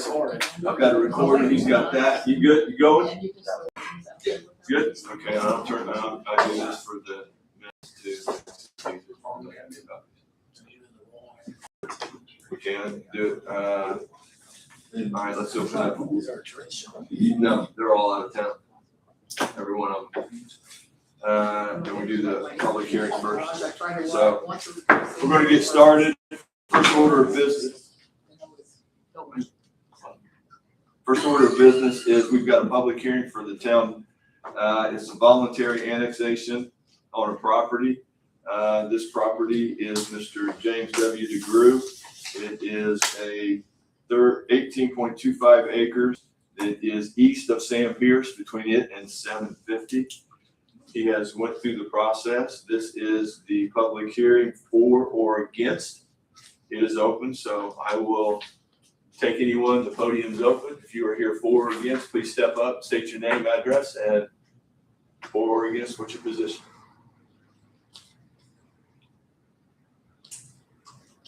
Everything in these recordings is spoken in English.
Chris. I've got a recorder. He's got that. You good? You going? Good. Okay, I'll turn that on. I do this for the minutes too. We can do it. All right, let's open up. No, they're all out of town. Every one of them. Then we do the public hearing first. So we're going to get started. First order of business. First order of business is we've got a public hearing for the town. It's a voluntary annexation on a property. This property is Mr. James W. DeGrew. It is a 18.25 acres. It is east of Sam Pierce, between it and 750. He has went through the process. This is the public hearing for or against. It is open, so I will take anyone. The podium is open. If you are here for or against, please step up, state your name, address, and for or against, what's your position?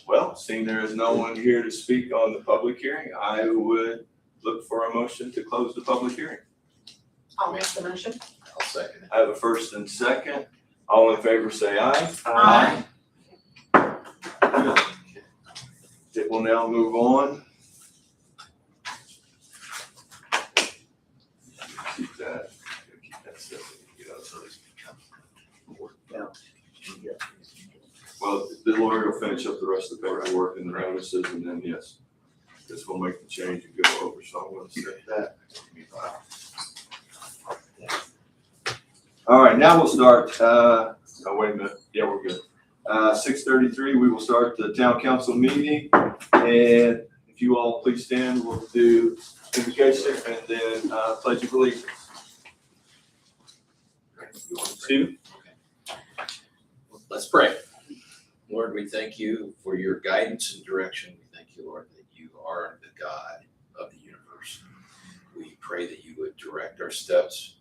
Well, seeing there is no one here to speak on the public hearing, I would look for a motion to close the public hearing. I'll make the motion. I'll second it. I have a first and second. All in favor say aye. Aye. Good. It will now move on. Keep that separate. Well, the lawyer will finish up the rest of the paperwork and the notices, and then yes, this will make the change and go over. So I'm going to set that. All right, now we'll start. Oh, wait a minute. Yeah, we're good. 6:33. We will start the town council meeting, and if you all please stand, we'll do invocation and then pledge of allegiance. Stephen? Let's pray. Lord, we thank you for your guidance and direction. We thank you, Lord, that you are the God of the universe. We pray that you would direct our steps.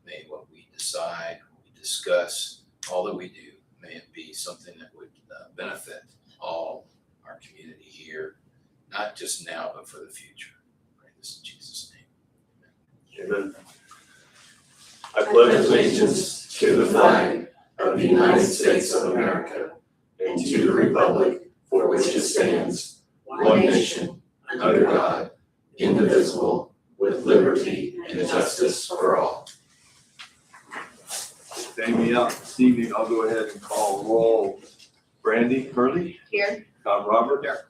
May what we decide, what we discuss, all that we do, may it be something that would benefit all our community here, not just now, but for the future. I pray this in Jesus' name. Amen. I pledge allegiance to the flag of the United States of America and to the republic for which it stands, one nation, under God, indivisible, with liberty and justice for all. Staying me out this evening, I'll go ahead and call roll. Brandy Hurley. Here. Tom Robert. Here.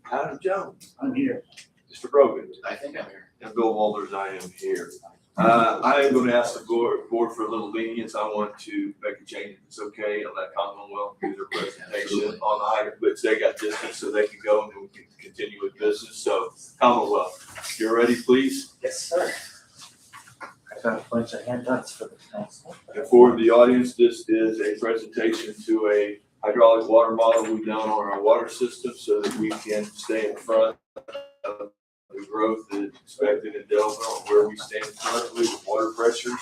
Adam Jones. I'm here. Mr. Brogan. I think I'm here. And Bill Walters, I am here. I am going to ask the board for a little lenience. I want to make a change if it's okay and let Commonwealth do their presentation on the item, but they got distance so they can go and then we can continue with business. So Commonwealth, you're ready, please? Yes, sir. I got a bunch of handouts for the council. And for the audience, this is a presentation to a hydraulic water model we've done on our water system so that we can stay in front of the growth that is expected in Delta, on where we stand currently with water pressures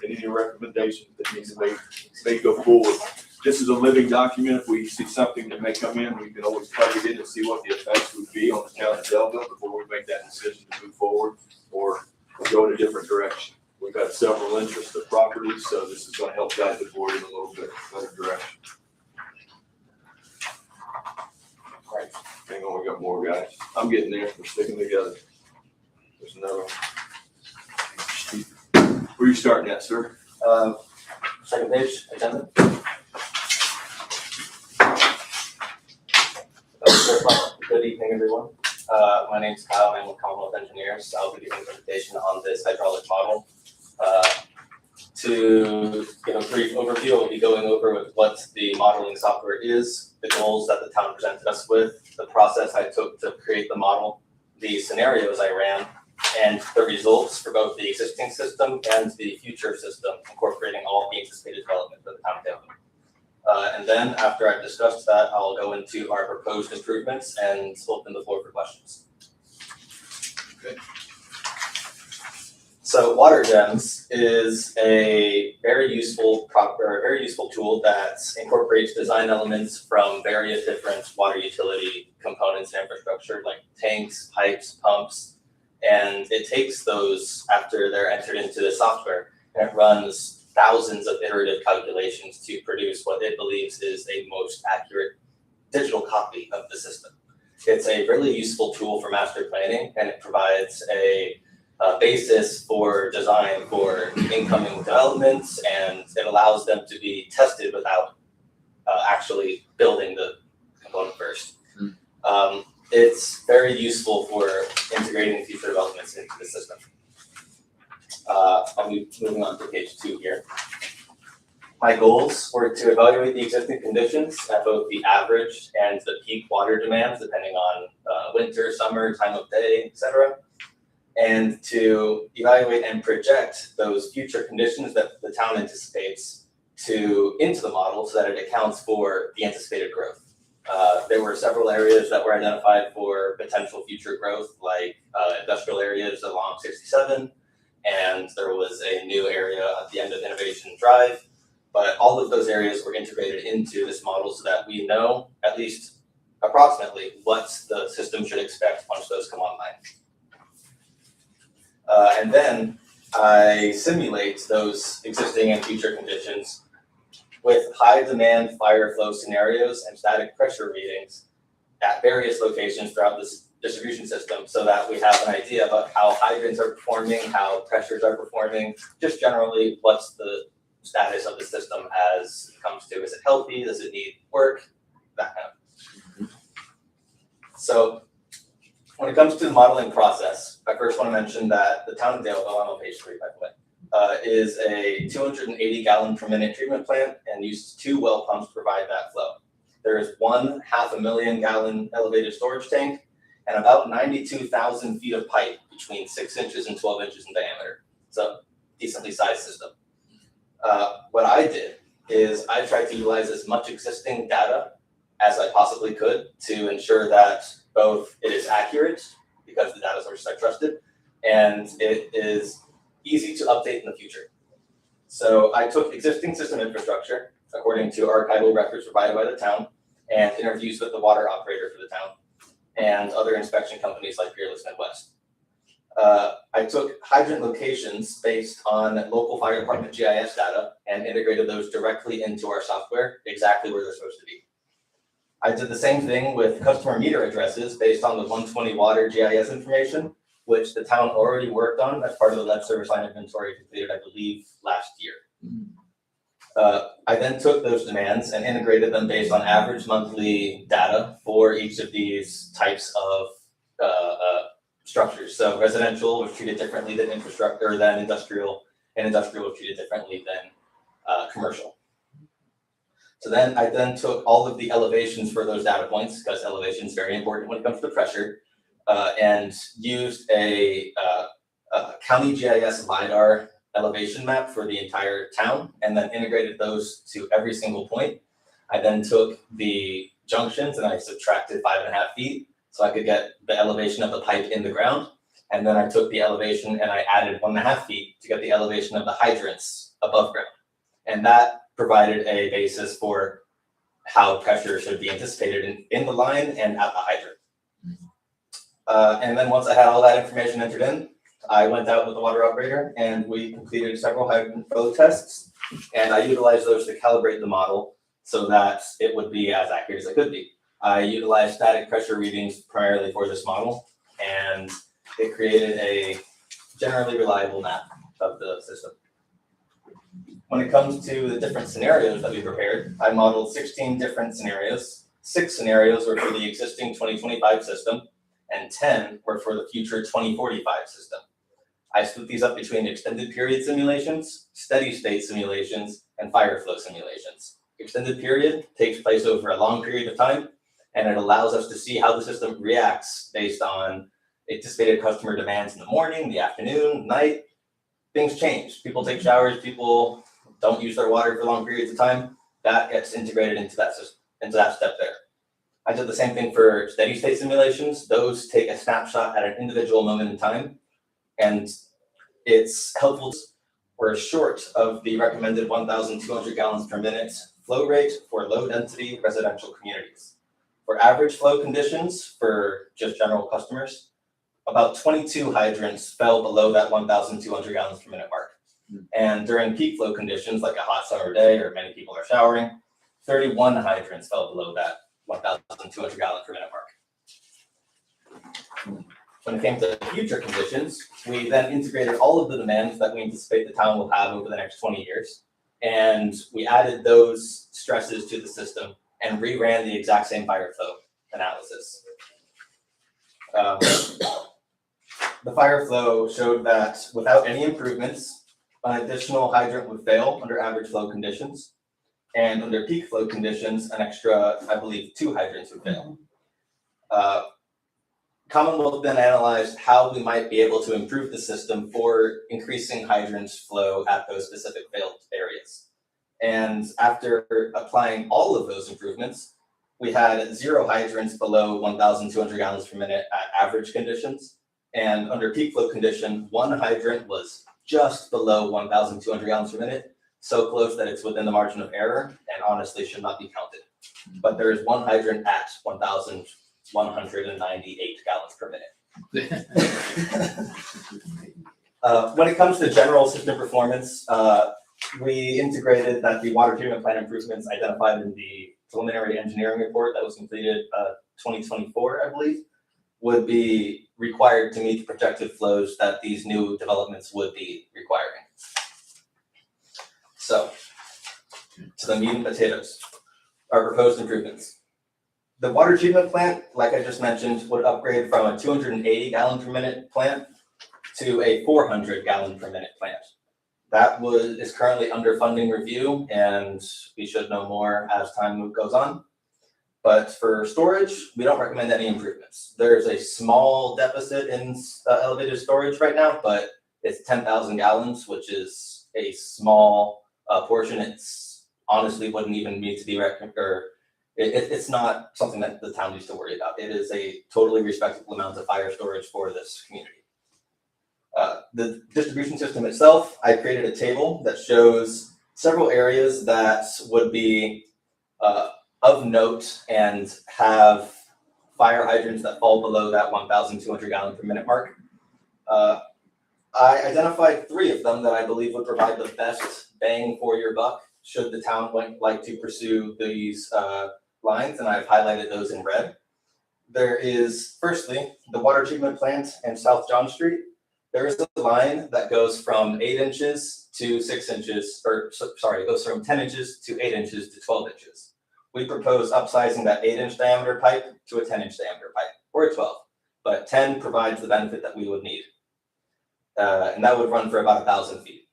and any recommendations that need to may go forward. This is a living document. If we see something that may come in, we can always plug it in and see what the effects would be on the town of Delta before we make that decision to move forward or go in a different direction. We've got several interests of properties, so this is going to help guide the board in a little bit better direction. Right. Hang on, we got more guys. I'm getting there. We're sticking together. There's another one. Where are you starting at, sir? Second page, agenda. Good evening, everyone. My name is Kyle. I'm with Commonwealth Engineers. I'll be giving a presentation on this hydraulic model. To give a brief overview, I'll be going over with what the modeling software is, the goals that the town presented us with, the process I took to create the model, the scenarios I ran, and the results for both the existing system and the future system, incorporating all the anticipated development for the town of Delta. And then after I've discussed that, I'll go into our proposed improvements and open the floor for questions. Okay. So Water Gems is a very useful tool that incorporates design elements from various different water utility components and infrastructure like tanks, pipes, pumps, and it takes those after they're entered into the software and it runs thousands of iterative calculations to produce what it believes is a most accurate digital copy of the system. It's a really useful tool for master planning and it provides a basis for design for incoming developments, and it allows them to be tested without actually building the component first. It's very useful for integrating future developments into the system. I'll be moving on to page 2 here. My goals were to evaluate the existing conditions at both the average and the peak water demands, depending on winter, summer, time of day, etc., and to evaluate and project those future conditions that the town anticipates into the model so that it accounts for the anticipated growth. There were several areas that were identified for potential future growth, like industrial areas along 67, and there was a new area at the end of Innovation Drive. But all of those areas were integrated into this model so that we know at least approximately what the system should expect once those come online. And then I simulate those existing and future conditions with high demand fire flow scenarios and static pressure readings at various locations throughout this distribution system so that we have an idea about how hydrants are performing, how pressures are performing, just generally what's the status of the system as it comes to, is it healthy, does it need work, that kind of. So when it comes to the modeling process, I first want to mention that the town of Daleville, I'm on page 3 by the way, is a 280 gallon per minute treatment plant and uses 2 well pumps to provide that flow. There is 1.5 gallon elevated storage tank and about 92,000 feet of pipe between 6 inches and 12 inches in diameter. So decently sized system. What I did is I tried to utilize as much existing data as I possibly could to ensure that both it is accurate, because the data sources are trusted, and it is easy to update in the future. So I took existing system infrastructure, according to archival records provided by the town, and interviews with the water operator for the town, and other inspection companies like Peerless Midwest. I took hydrant locations based on local fire department GIS data and integrated those directly into our software, exactly where they're supposed to be. I did the same thing with customer meter addresses based on the 120 water GIS information, which the town already worked on as part of the lead service line inventory completed, I believe, last year. I then took those demands and integrated them based on average monthly data for each of these types of structures. So residential was treated differently than infrastructure, than industrial, and industrial was treated differently than commercial. So then I took all of the elevations for those data points, because elevation is very important when it comes to pressure, and used a county GIS LiDAR elevation map for the entire town, and then integrated those to every single point. I then took the junctions and I subtracted 5.5 feet so I could get the elevation of the pipe in the ground. And then I took the elevation and I added 1.5 feet to get the elevation of the hydrants above ground. And that provided a basis for how pressure should be anticipated in the line and at the hydrant. And then once I had all that information entered in, I went out with the water operator and we completed several hydrant flow tests, and I utilized those to calibrate the model so that it would be as accurate as it could be. I utilized static pressure readings primarily for this model, and it created a generally reliable map of the system. When it comes to the different scenarios that we prepared, I modeled 16 different scenarios. 6 scenarios were for the existing 2025 system, and 10 were for the future 2045 system. I split these up between extended period simulations, steady state simulations, and fire flow simulations. Extended period takes place over a long period of time, and it allows us to see how the system reacts based on anticipated customer demands in the morning, the afternoon, night. Things change. People take showers, people don't use their water for long periods of time. That gets integrated into that system, into that step there. I did the same thing for steady state simulations. Those take a snapshot at an individual moment in time. And It's helpful. We're short of the recommended 1,200 gallons per minute flow rate for low density residential communities. For average flow conditions for just general customers, about 22 hydrants fell below that 1,200 gallons per minute mark. And during peak flow conditions, like a hot summer day or many people are showering, 31 hydrants fell below that 1,200 gallon per minute mark. When it came to future conditions, we then integrated all of the demands that we anticipate the town will have over the next 20 years. And we added those stresses to the system and reran the exact same fire flow analysis. The fire flow showed that without any improvements, an additional hydrant would fail under average flow conditions. And under peak flow conditions, an extra, I believe, 2 hydrants would fail. Commonwealth then analyzed how we might be able to improve the system for increasing hydrants flow at those specific failed areas. And after applying all of those improvements, we had 0 hydrants below 1,200 gallons per minute at average conditions. And under peak flow condition, 1 hydrant was just below 1,200 gallons per minute, so close that it's within the margin of error and honestly should not be counted. But there is 1 hydrant at 1,198 gallons per minute. When it comes to general system performance, we integrated that the water treatment plant improvements identified in the preliminary engineering report that was completed 2024, I believe, would be required to meet the projected flows that these new developments would be requiring. So, to the meat and potatoes, our proposed improvements. The water treatment plant, like I just mentioned, would upgrade from a 280 gallon per minute plant to a 400 gallon per minute plant. That is currently under funding review, and we should know more as time goes on. But for storage, we don't recommend any improvements. There's a small deficit in elevated storage right now, but it's 10,000 gallons, which is a small portion. It's honestly wouldn't even need to be it's not something that the town needs to worry about. It is a totally respectable amount of fire storage for this community. The distribution system itself, I created a table that shows several areas that would be of note and have fire hydrants that fall below that 1,200 gallon per minute mark. I identified 3 of them that I believe would provide the best bang for your buck should the town like to pursue these lines, and I've highlighted those in red. There is, firstly, the water treatment plant and South John Street. There is a line that goes from 8 inches to 6 inches, it goes from 10 inches to 8 inches to 12 inches. We propose upsizing that 8-inch diameter pipe to a 10-inch diameter pipe, or a 12, but 10 provides the benefit that we would need. And that would run for about 1,000 feet.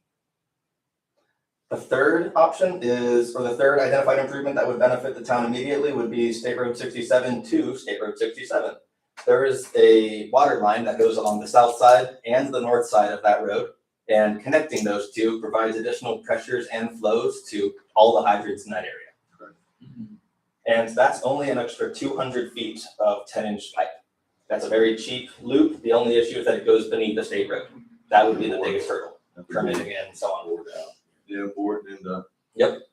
The third option is, or the third identified improvement that would benefit the town immediately would be State Road 67 to State Road 67. There is a water line that goes along the south side and the north side of that road, and connecting those two provides additional pressures and flows to all the hydrants in that area. And that's only an extra 200 feet of 10-inch pipe. That's a very cheap loop. The only issue is that it goes beneath the state road. That would be the biggest hurdle, permitting and so on. Yeah, board and Yep.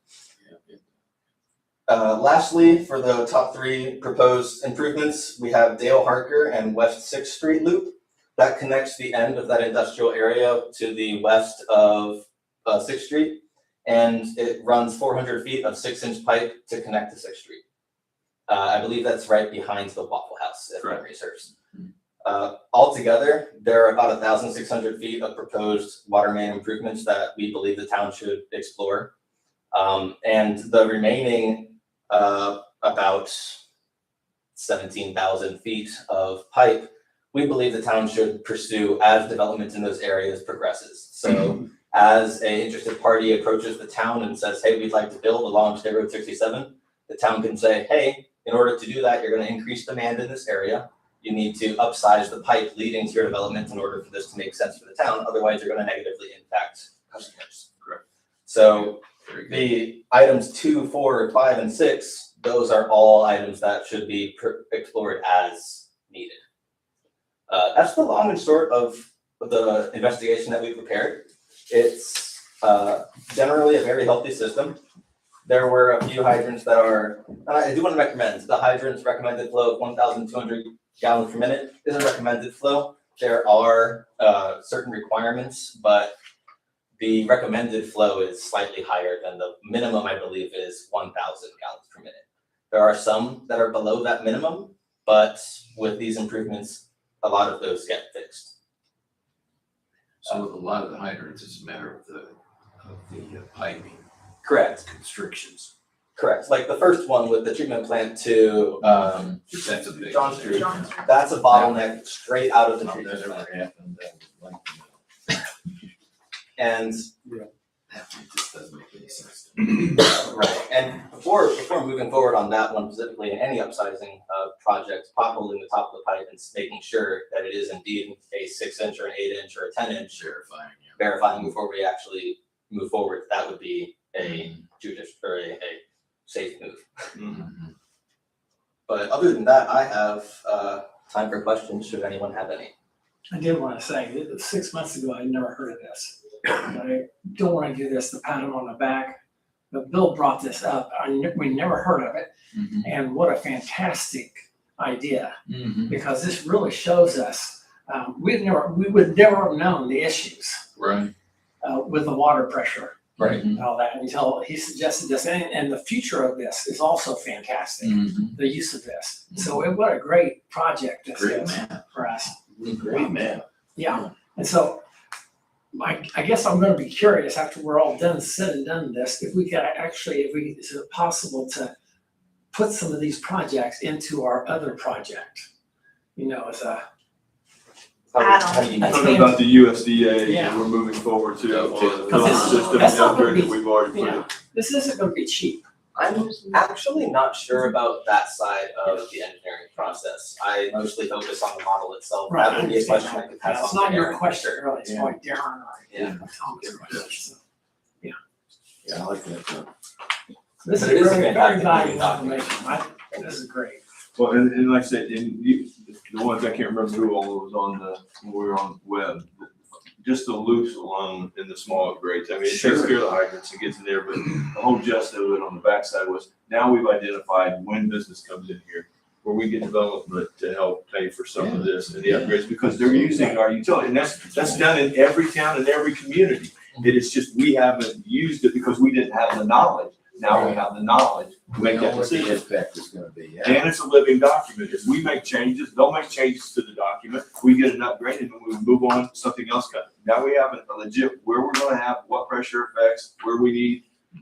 Lastly, for the top 3 proposed improvements, we have Dale Harker and West 6th Street Loop. That connects the end of that industrial area to the west of 6th Street, and it runs 400 feet of 6-inch pipe to connect to 6th Street. I believe that's right behind the Waffle House, if memory serves. Altogether, there are about 1,600 feet of proposed water main improvements that we believe the town should explore. And the remaining about 17,000 feet of pipe, we believe the town should pursue as development in those areas progresses. So as an interested party approaches the town and says, hey, we'd like to build along State Road 67, the town can say, hey, in order to do that, you're going to increase demand in this area. You need to upsize the pipe leading to your development in order for this to make sense for the town. Otherwise, you're going to negatively impact customers. Correct. So the items 2, 4, 5, and 6, those are all items that should be explored as needed. That's the long and short of the investigation that we prepared. It's generally a very healthy system. There were a few hydrants that are, and I do want to recommend, the hydrant's recommended flow of 1,200 gallons per minute is a recommended flow. There are certain requirements, but the recommended flow is slightly higher than the minimum, I believe, is 1,000 gallons per minute. There are some that are below that minimum, but with these improvements, a lot of those get fixed. So with a lot of the hydrants, it's a matter of the piping Correct, constrictions. correct. Like the first one with the treatment plant to That's a big. John Street. John. that's a bottleneck straight out of the That treatment never plant. happened, like, And that just doesn't make any sense to me. right, and before moving forward on that one specifically, in any upsizing project, potholing the top of the pipe and making sure that it is indeed a 6-inch or an 8-inch or a 10-inch, Verifying, yeah. verifying before we actually move forward, that would be a judicious or a safe move. Mhm. But other than that, I have time for questions, should anyone have any. I did want to say, that 6 months ago, I'd never heard of this. I don't want to do this to pat him on the back, but Bill brought this up. We never heard of it, Mhm. and what a fantastic idea, Mhm. because this really shows us, we would never have known the issues Right. with the water pressure Right. and all that until he suggested this. And the future of this is also fantastic, Mhm. the use of this. So what a great project this Great is man. for us. Great man. Yeah, and so I guess I'm gonna be curious after we're all done, said and done this, if we could actually, is it possible to put some of these projects into our other project? You know, as a, How do you That's Talking about the USDA, Yeah. we're moving forward to Yeah, the Because system, that's the not gonna upgrade that be- we've already put in. yeah, this isn't gonna be cheap. I'm actually not sure about that side of the engineering process. I mostly focus on the model itself. Right, That would be a question I could pass on. It's to not your Aaron, for question, sure. really, it's Yeah. probably Darren or Yeah. Tom's question. So Yeah, I like that. This is But it is a very, very fantastic valuable document. information. This is great. Well, and like I said, the ones, I can't remember who all was on when we were on web, just the loops alone in the small upgrades. I mean, it takes Sure. care of the hydrants and gets in there, but the whole gist of it on the backside was, now we've identified when business comes in here, where we get development to help pay for some of this and the upgrades, because they're using our utility, and that's done in every town and every community. It is just, we haven't used it because we didn't have the knowledge. Now we have the knowledge to make that What the decision. impact is gonna be, yeah. And it's a living document. As we make changes, they'll make changes to the document. We get an upgrade and then we move on to something else. Now we have a legit, where we're gonna have what pressure effects, where we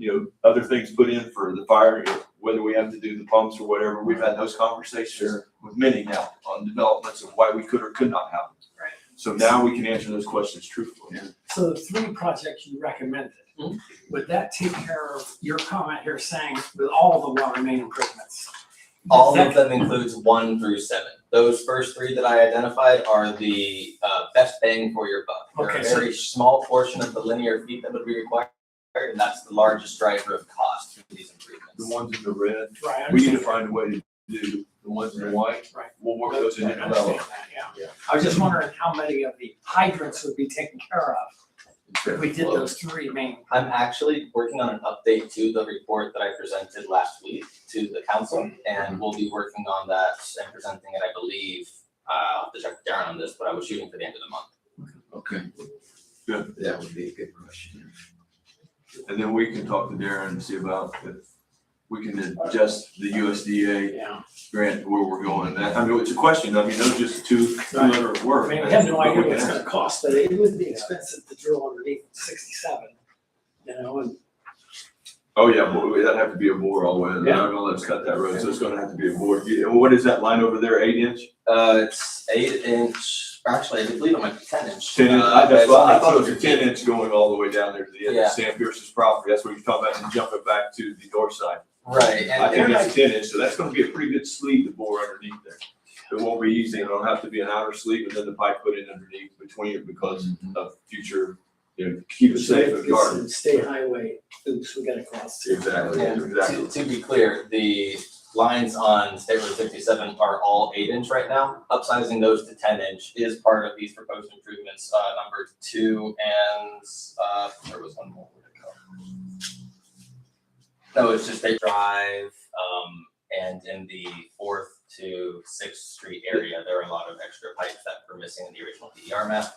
need, other things put in for the fire, whether we have to do the pumps or whatever. We've had those conversations with many now on developments of why we could or could not have them. Right. So now we can answer those questions truthfully. So the 3 projects you recommended, would that take care of your comment here saying with all the water main improvements? All That- of them includes 1 through 7. Those first 3 that I identified are the best bang for your buck. They're Okay, a so- very small portion of the linear feet that would be required, and that's the largest driver of cost for these improvements. The ones in the red, Right, I we need to understand. find a way to do. The ones in the white, Right. we'll work those into I understand development. that, yeah. I was just wondering how many of the hydrants would be taken care of if we did those 3 main. I'm actually working on an update to the report that I presented last week to the council, and we'll be working on that and presenting it, I believe, I'll have to check with Darren on this, but I was shooting for the end of the month. Okay. Good. That would be a good question. And then we can talk to Darren and see about if we can adjust the USDA Yeah. grant where we're going. I mean, it's a question. I mean, those are just two letter I words. mean, we have no But idea we what it's can gonna cost, but it would be expensive to drill underneath 67, and Oh, yeah, but that'd have to be a bore all the way. They're not gonna let us cut that road, so it's gonna have to be a bore. What is that line over there, 8-inch? It's 8-inch, actually, I believe it might be 10-inch. 10-inch, I thought it was a 10-inch going all the way down there to the end Yeah. of Sam Pierce's property. That's what you're talking about, and jumping back to the north side. Right, I and think Aaron, it's 10-inch, so that's gonna be a pretty good sleeve to bore underneath there. It won't be easy, it'll have to be an outer sleeve and then the pipe put in underneath between it because of future, keep it safe and guard. state highway, oops, we gotta cross. Exactly, and exactly. to be clear, the lines on State Road 57 are all 8-inch right now. Upsizing those to 10-inch is part of these proposed improvements, number 2 and, there was one more. Where'd it go? No, it's just State Drive, and in the 4th to 6th Street area, there are a lot of extra pipes that were missing in the original DER map.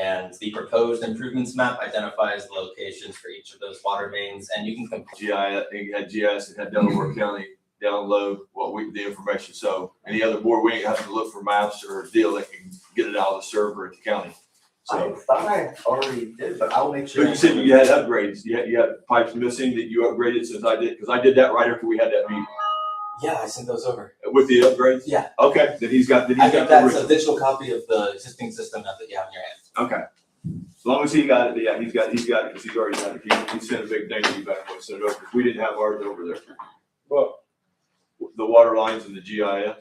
And the proposed improvements map identifies the locations for each of those water mains, and you can compare. GIS, it had Delaware County download the information. So any other board, we ain't having to look for maps or a deal, they can get it out of the server at the county. I So, thought I already did, but I'll make sure. but you said you had upgrades, you had pipes missing that you upgraded since I did, because I did that right after we had that meeting. Yeah, I sent those over. With the upgrades? Yeah. Okay, then he's got I the think that's a original. digital copy of the existing system map that you have in your hand. Okay. As long as he got it, yeah, he's got it, because he's already got it. He sent a big thank you back when he sent it over, because we didn't have ours over there. Well, The water lines and the GIS,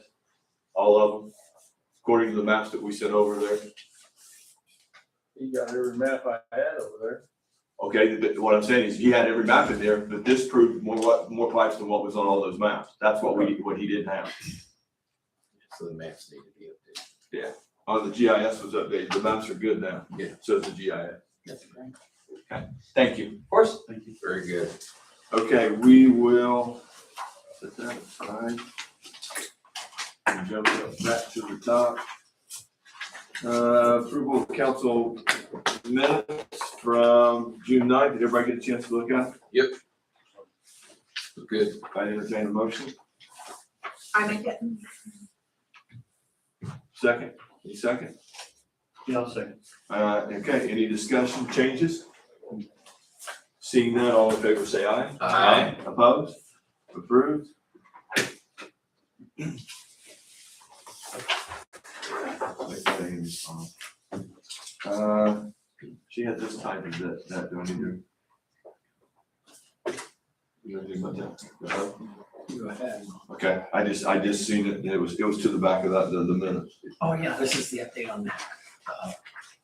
all of them, according to the maps that we sent over there. he got every map I had over there. Okay, what I'm saying is he had every map in there, but this proved more pipes than what was on all those maps. That's what he didn't have. So the maps need to be updated. On the GIS was updated. The maps are good now. Yeah. So is the GIS. Okay, thank you. Of course. Thank you. Very good. Okay, we will set that aside. And jump up back to the top. Approval of council minutes from June 9th. Did everybody get a chance to look at? Good. I entertain a motion. I make it. Second, any second? Yeah, I'll second. Okay, any discussion, changes? Seeing none, all in favor say aye. Aye. Opposed? Approved? She had this type of that, do I need to? You gonna do that? Go ahead. Okay, I just seen it, it was to the back of the minutes. Oh, yeah, this is the update on that,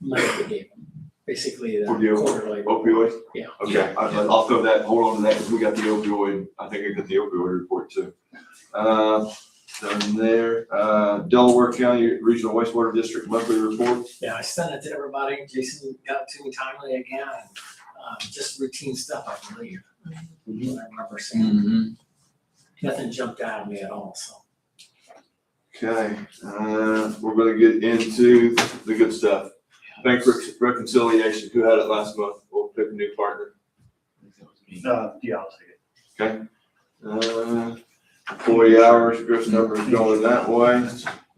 money we gave them, basically the For the quarterly. Opioid? Yeah. Okay, I'll throw that, hold on to that, because we got the opioid, I think I got the opioid report too. Done there, Delaware County Regional Wastewater District monthly report. Yeah, I sent it to everybody, Jason got it to me timely again, just routine stuff, I believe. What I remember seeing, Mm-hmm. nothing jumped out at me at all, so. Okay, we're gonna get into the good stuff. Bank reconciliation, who had it last month? We'll pick a new partner. Yeah, I'll second. Okay. Employee hours, Griff's number is going that way.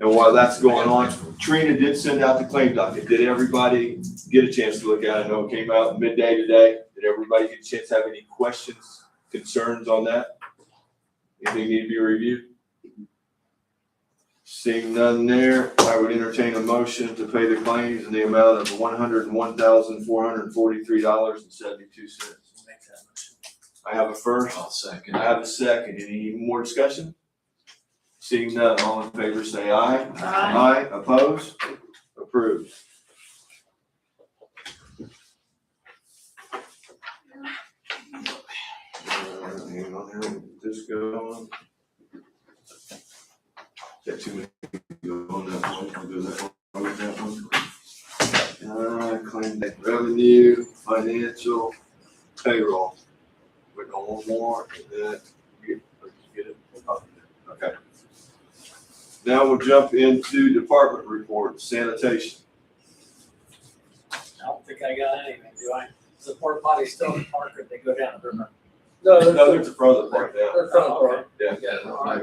And while that's going on, Trina did send out the claim docket. Did everybody get a chance to look at it? I know it came out midday today. Did everybody get a chance to have any questions, concerns on that? Anything need to be reviewed? Seeing none there, I would entertain a motion to pay the claims in the amount of $101,443.72. I have a first. I'll second. I have a second. Any more discussion? Seeing none, all in favor say aye. Aye. Aye, opposed? Approved. Hang on here, let this go. Got too many to go on that one, I'll do that one, with that one. Claim that revenue, financial, payroll. We're going one more, and then get it. Okay. Now we'll jump into department reports, sanitation. I don't think I got anything, do I? Is the porta potty still in the park or they go down the river? No, No, there's a front of the park now. They're front part. Yeah, I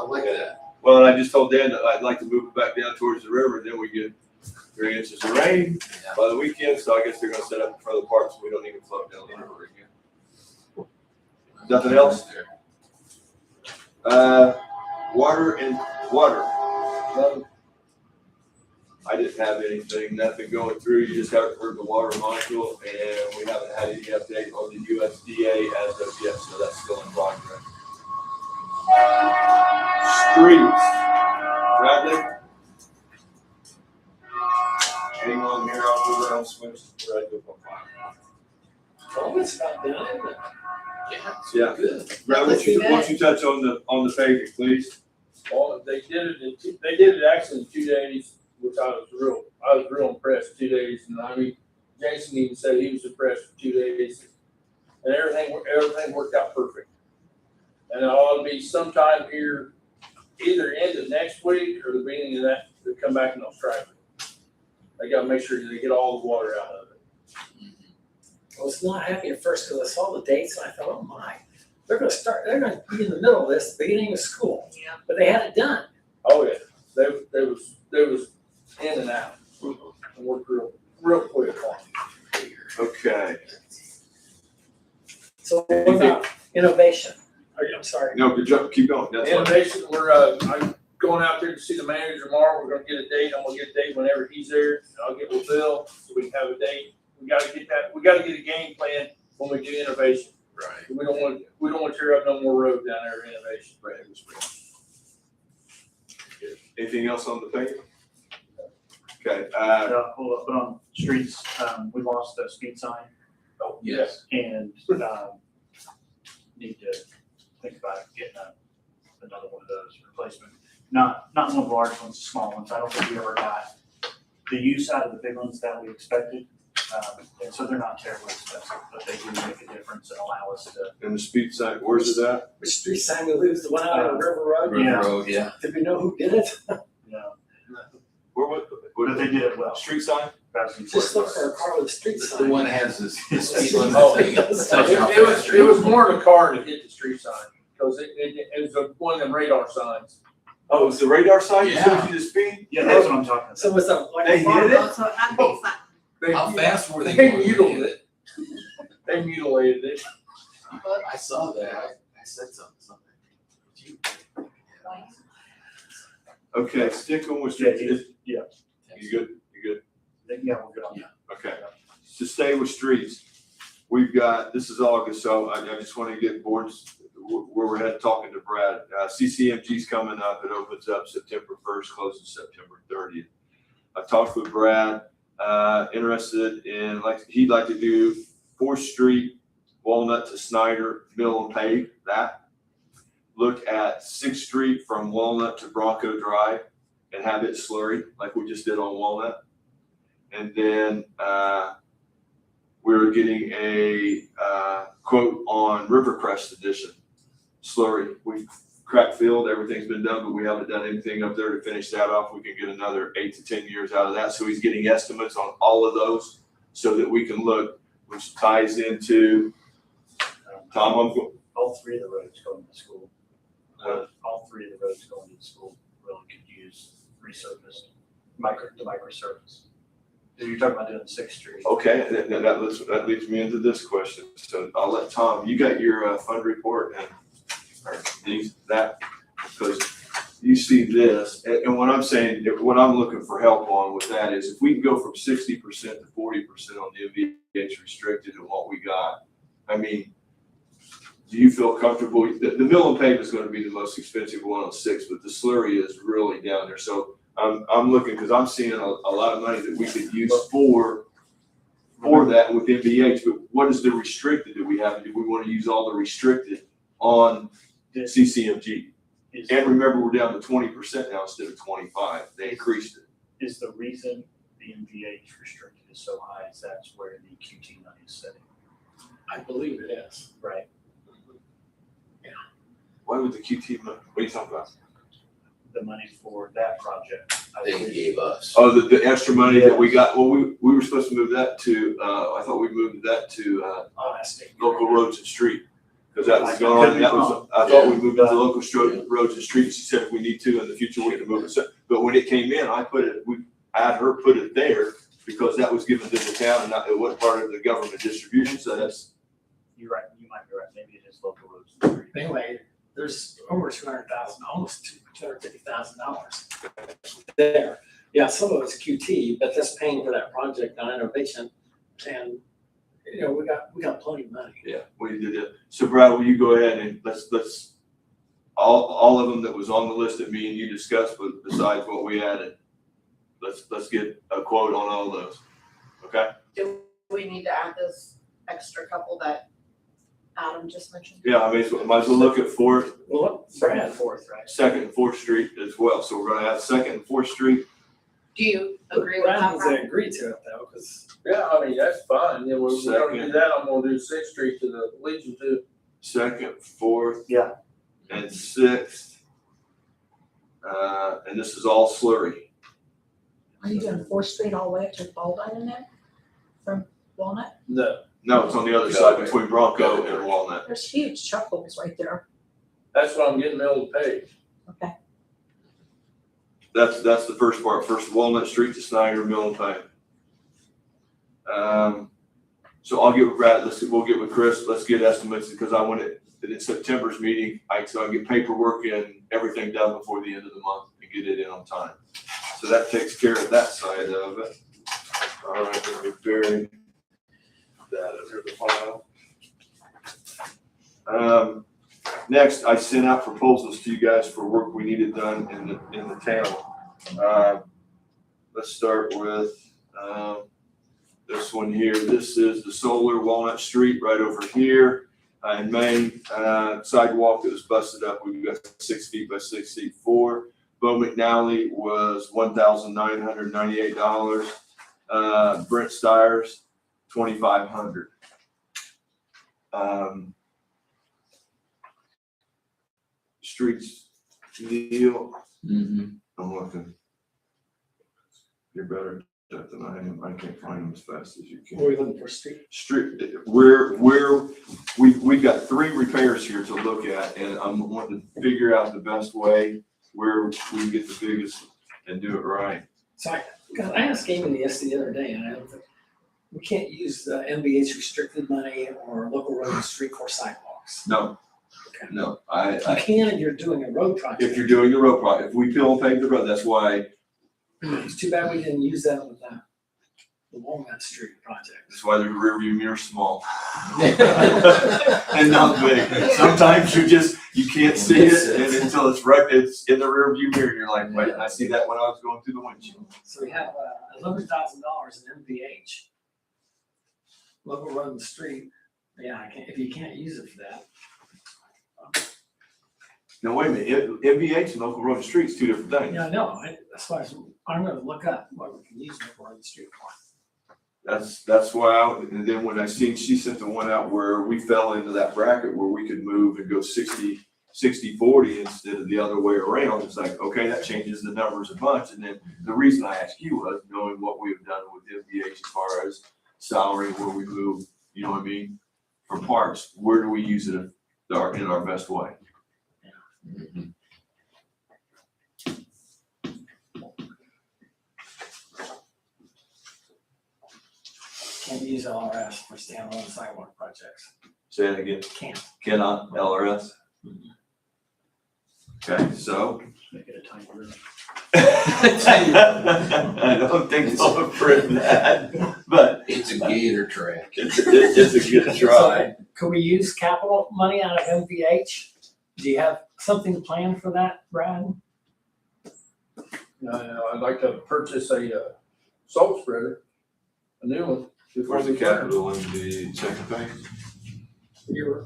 like that. Well, and I just told Dan that I'd like to move it back down towards the river, and then we get 3 inches of rain by the weekend, so I guess they're gonna set up in front of the park so we don't even float down the river again. Nothing else? Water. I didn't have anything, nothing going through, you just haven't heard the water module, and we haven't had any update on the USDA as of yet, so that's still in progress. Streets. Bradley? Hang on here, I'll go around, switch, right to the fire. Oh, it's not done, isn't it? Yeah. Good. Brad, Let's do that. why don't you touch on the paving, please? Well, they did it actually in 2 days, which I was real impressed, 2 days. And I mean, Jason even said he was impressed for 2 days. And everything worked out perfect. And it ought to be sometime here, either end of next week or the beginning of that, to come back and they'll stripe it. They gotta make sure they get all the water out of it. I was not happy at first because I saw the dates and I thought, oh my, they're gonna be in the middle of this, beginning of school. Yeah. But they had it done. Oh, yeah, they was in and out, and worked real quick on it. Okay. So what about innovation? I'm sorry. No, good job. Keep going. That's fine. Innovation, I'm going out there to see the manager tomorrow, we're gonna get a date, I'm gonna get a date whenever he's there, and I'll get with Bill, so we can have a date. We gotta get a game plan when we do innovation. Right. We don't want to tear up no more road down there in innovation. Right, it was great. Anything else on the paving? Okay, Hold up, but on streets, we lost a speed sign Oh, Yes. and, need to think about getting another one of those replacement. Not one of the large ones, small ones. I don't think we ever got the use out of the big ones that we expected. And so they're not terribly expensive, but they do make a difference and allow us to. and the speed sign, where's it at? Which street sign we lose? The one out on River Road? River Yeah. Road, yeah. Did we know who did it? Where, what But they did it well. street sign? Just look for a car with a street The sign. one that has this speed limit Oh, thing. it Tells you how It fast was you're more of a car that hit the street sign, because it was one of them radar signs. Oh, it's the radar sign? Yeah. Shows you the speed? Yeah, that's what I'm talking about. So was it like They a farm? hit it? Also, I think that, How fast were they They going? mutilated it. They mutilated it. I saw that. I said something. You- Okay, sticking with Yeah, streets. yeah, You good? You good? yeah, we're good on that. Okay. To stay with streets, we've got, this is August, so I just want to get boards where we're headed, talking to Brad. CCMG's coming up. It opens up September 1st, closes September 30th. I talked with Brad, interested in, he'd like to do 4th Street, Walnut to Snyder, mill and pave that. Look at 6th Street from Walnut to Bronco Drive and have it slurry like we just did on Walnut. And then we're getting a quote on Rivercrest Edition slurry. We've cracked filled, everything's been done, but we haven't done anything up there to finish that off. We can get another 8 to 10 years out of that. So he's getting estimates on all of those so that we can look, which ties into, Tom, I'm going. All three of the roads going to school. All three of the roads going to the school really could use resurfaced, the microsurface. You're talking about doing 6th Street. Okay, that leads me into this question. So I'll let Tom, you got your fund report and because you see this, and what I'm saying, what I'm looking for help on with that is if we can go from 60% to 40% on the MVH restricted and what we got, I mean, do you feel comfortable? The mill and pave is going to be the most expensive one on 6, but the slurry is really down there. So I'm looking, because I'm seeing a lot of money that we could use for that with MVH, but what is the restricted that we have? Do we want to use all the restricted on CCMG? And remember, we're down to 20% now instead of 25. They increased it. Is the reason the MVH restricted is so high is that's where the QT money is sitting, I believe it is. right? Why would the QT, what are you talking about? The money for that project. I They believe. gave us. Oh, the extra money that we got, well, we were supposed to move that to, I thought we moved that to Honestly. local roads and street. Because that was going on, that was, I thought we moved it to local roads and streets. She said if we need to in the future, we can move it. So, but when it came in, I had her put it there because that was given to the town and it wasn't part of the government distribution, so that's. You're right, you might be right, maybe it is local roads and streets. Anyway, there's over 200,000, almost $250,000 there. Yeah, some of it's QT, but that's paying for that project on innovation. And, you know, we got plenty of money. Yeah, we did it. So Brad, will you go ahead and let's, all of them that was on the list that me and you discussed, but besides what we added, let's get a quote on all those, okay? do we need to add this extra couple that Adam just mentioned. Yeah, I mean, so might as well look at Fourth, Well, what, Brad, Fourth, right? Second and Fourth Street as well. So we're gonna have Second and Fourth Street, Do you agree with Brad that? needs to agree to it though, because Yeah, I mean, that's fine, yeah, we're gonna do Second. that, I'm gonna do Sixth Street to the Legion too. Second, Fourth. Yeah. And Sixth. And this is all slurry. Are you doing Fourth Street all the way up to Baldwin in there? From Walnut? No, No, it's on the other side between Bronco and Walnut. There's huge chuck holes right there. that's what I'm getting able to pay. Okay. That's the first part, first Walnut Street to Snyder Mill and Pike. So I'll get with Brad, we'll get with Chris, let's get estimates, because I want it, in September's meeting, so I can get paperwork and everything done before the end of the month and get it in on time. So that takes care of that side of it. All right, let me bury that under the file. Next, I sent out proposals to you guys for work we needed done in the town. Let's start with, this one here. This is the solar Walnut Street right over here in Maine. Sidewalk that was busted up. We've got 6 feet by 6 feet 4. Bo McNally was $1,998. Brent Stiers, $2,500. Streets, Neil. I'm looking. You're better at that than I am. I can't find them as fast as you what are can. we looking for, street? Street, we've got 3 repairs here to look at, and I'm wanting to figure out the best way where we can get the biggest and do it right. So because I asked Amy this the other day, and I don't think, we can't use the MBH restricted money or local road and street for sidewalks. No, Okay. no, You can if you're doing a road project. if you're doing the road project, if we peel and pave the road, that's why, It's too bad we didn't use that with the Walnut Street project. that's why the rear view mirror's small. And not big. Sometimes you can't see it and until it's right, it's in the rear view mirror, you're like, wait, I see that when I was going through the windshield. So we have $11,000 in MVH. Local road and street, yeah, if you can't use it for that. Now, wait a minute, MVH and local road and streets, 2 different things. Yeah, I know, that's why I'm gonna look up what we can use local road and street for. That's why, and then when she sent the one out where we fell into that bracket where we could move and go 60-40 instead of the other way around, it's like, okay, that changes the numbers a bunch. And then the reason I asked you was knowing what we've done with MVH as far as salary, where we move, you know what I mean? For parks, where do we use it in our best way? Can't use LRS for standalone sidewalk projects. Say that again. Can't. Cannot, LRS? Okay, so. Make it a tiny room. I don't think they'll approve that, but It's a gator track. it's a good try. Could we use capital money out of MVH? Do you have something planned for that, Brad? I'd like to purchase a salt spreader, a new one. before Where's the we burn. capital in the second page? You're,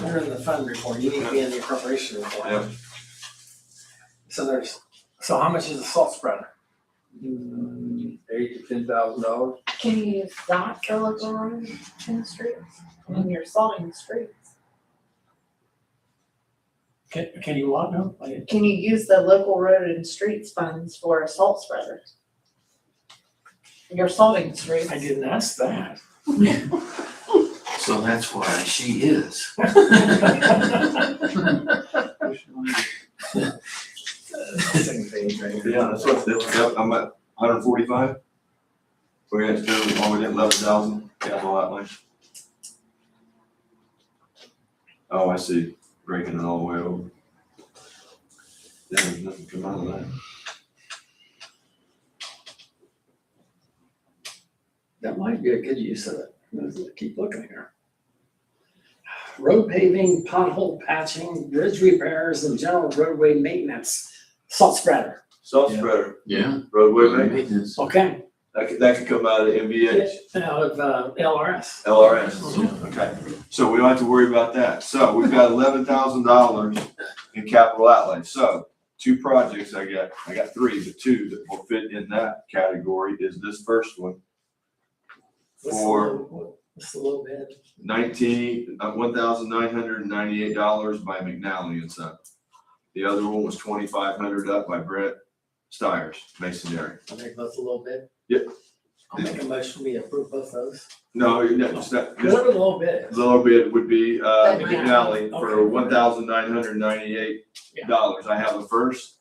we're in the fund report, you need to be in the appropriation report. Yeah. So how much is a salt spreader? $8,000 to $10,000. Can you use that for local road in the streets? When you're salting the streets? Can you what now? Can you use the local road and streets funds for a salt spreader? You're salting the streets. I didn't ask that. So that's why she is. Second page right here. Yeah, that's yep, I'm at 145. We're gonna do, we did 11,000 capital outlay. Oh, I see, breaking it all the way over. Yeah, there's nothing come out of that. That might be a good use of it. Let's keep looking here. Road paving, pothole patching, bridge repairs, and general roadway maintenance. Salt spreader. Salt Yeah. spreader, Yeah. roadway maintenance. Maintenance. Okay, That could come out of MVH. Out of LRS. LRS, okay, so we don't have to worry about that. So we've got $11,000 in capital outlay. So 2 projects I got 3, but 2 that will fit in that category is this first one for What's the low bid? $1,998 by McNally and Son. The other one was $2,500 up by Brett Stiers, Masonry. I think that's a low bid. Yep. I'll make a motion, we approve both those. No, it's not, Whatever the low bid is. the lower bid would be, That McNally for Okay. $1,998. I have a first,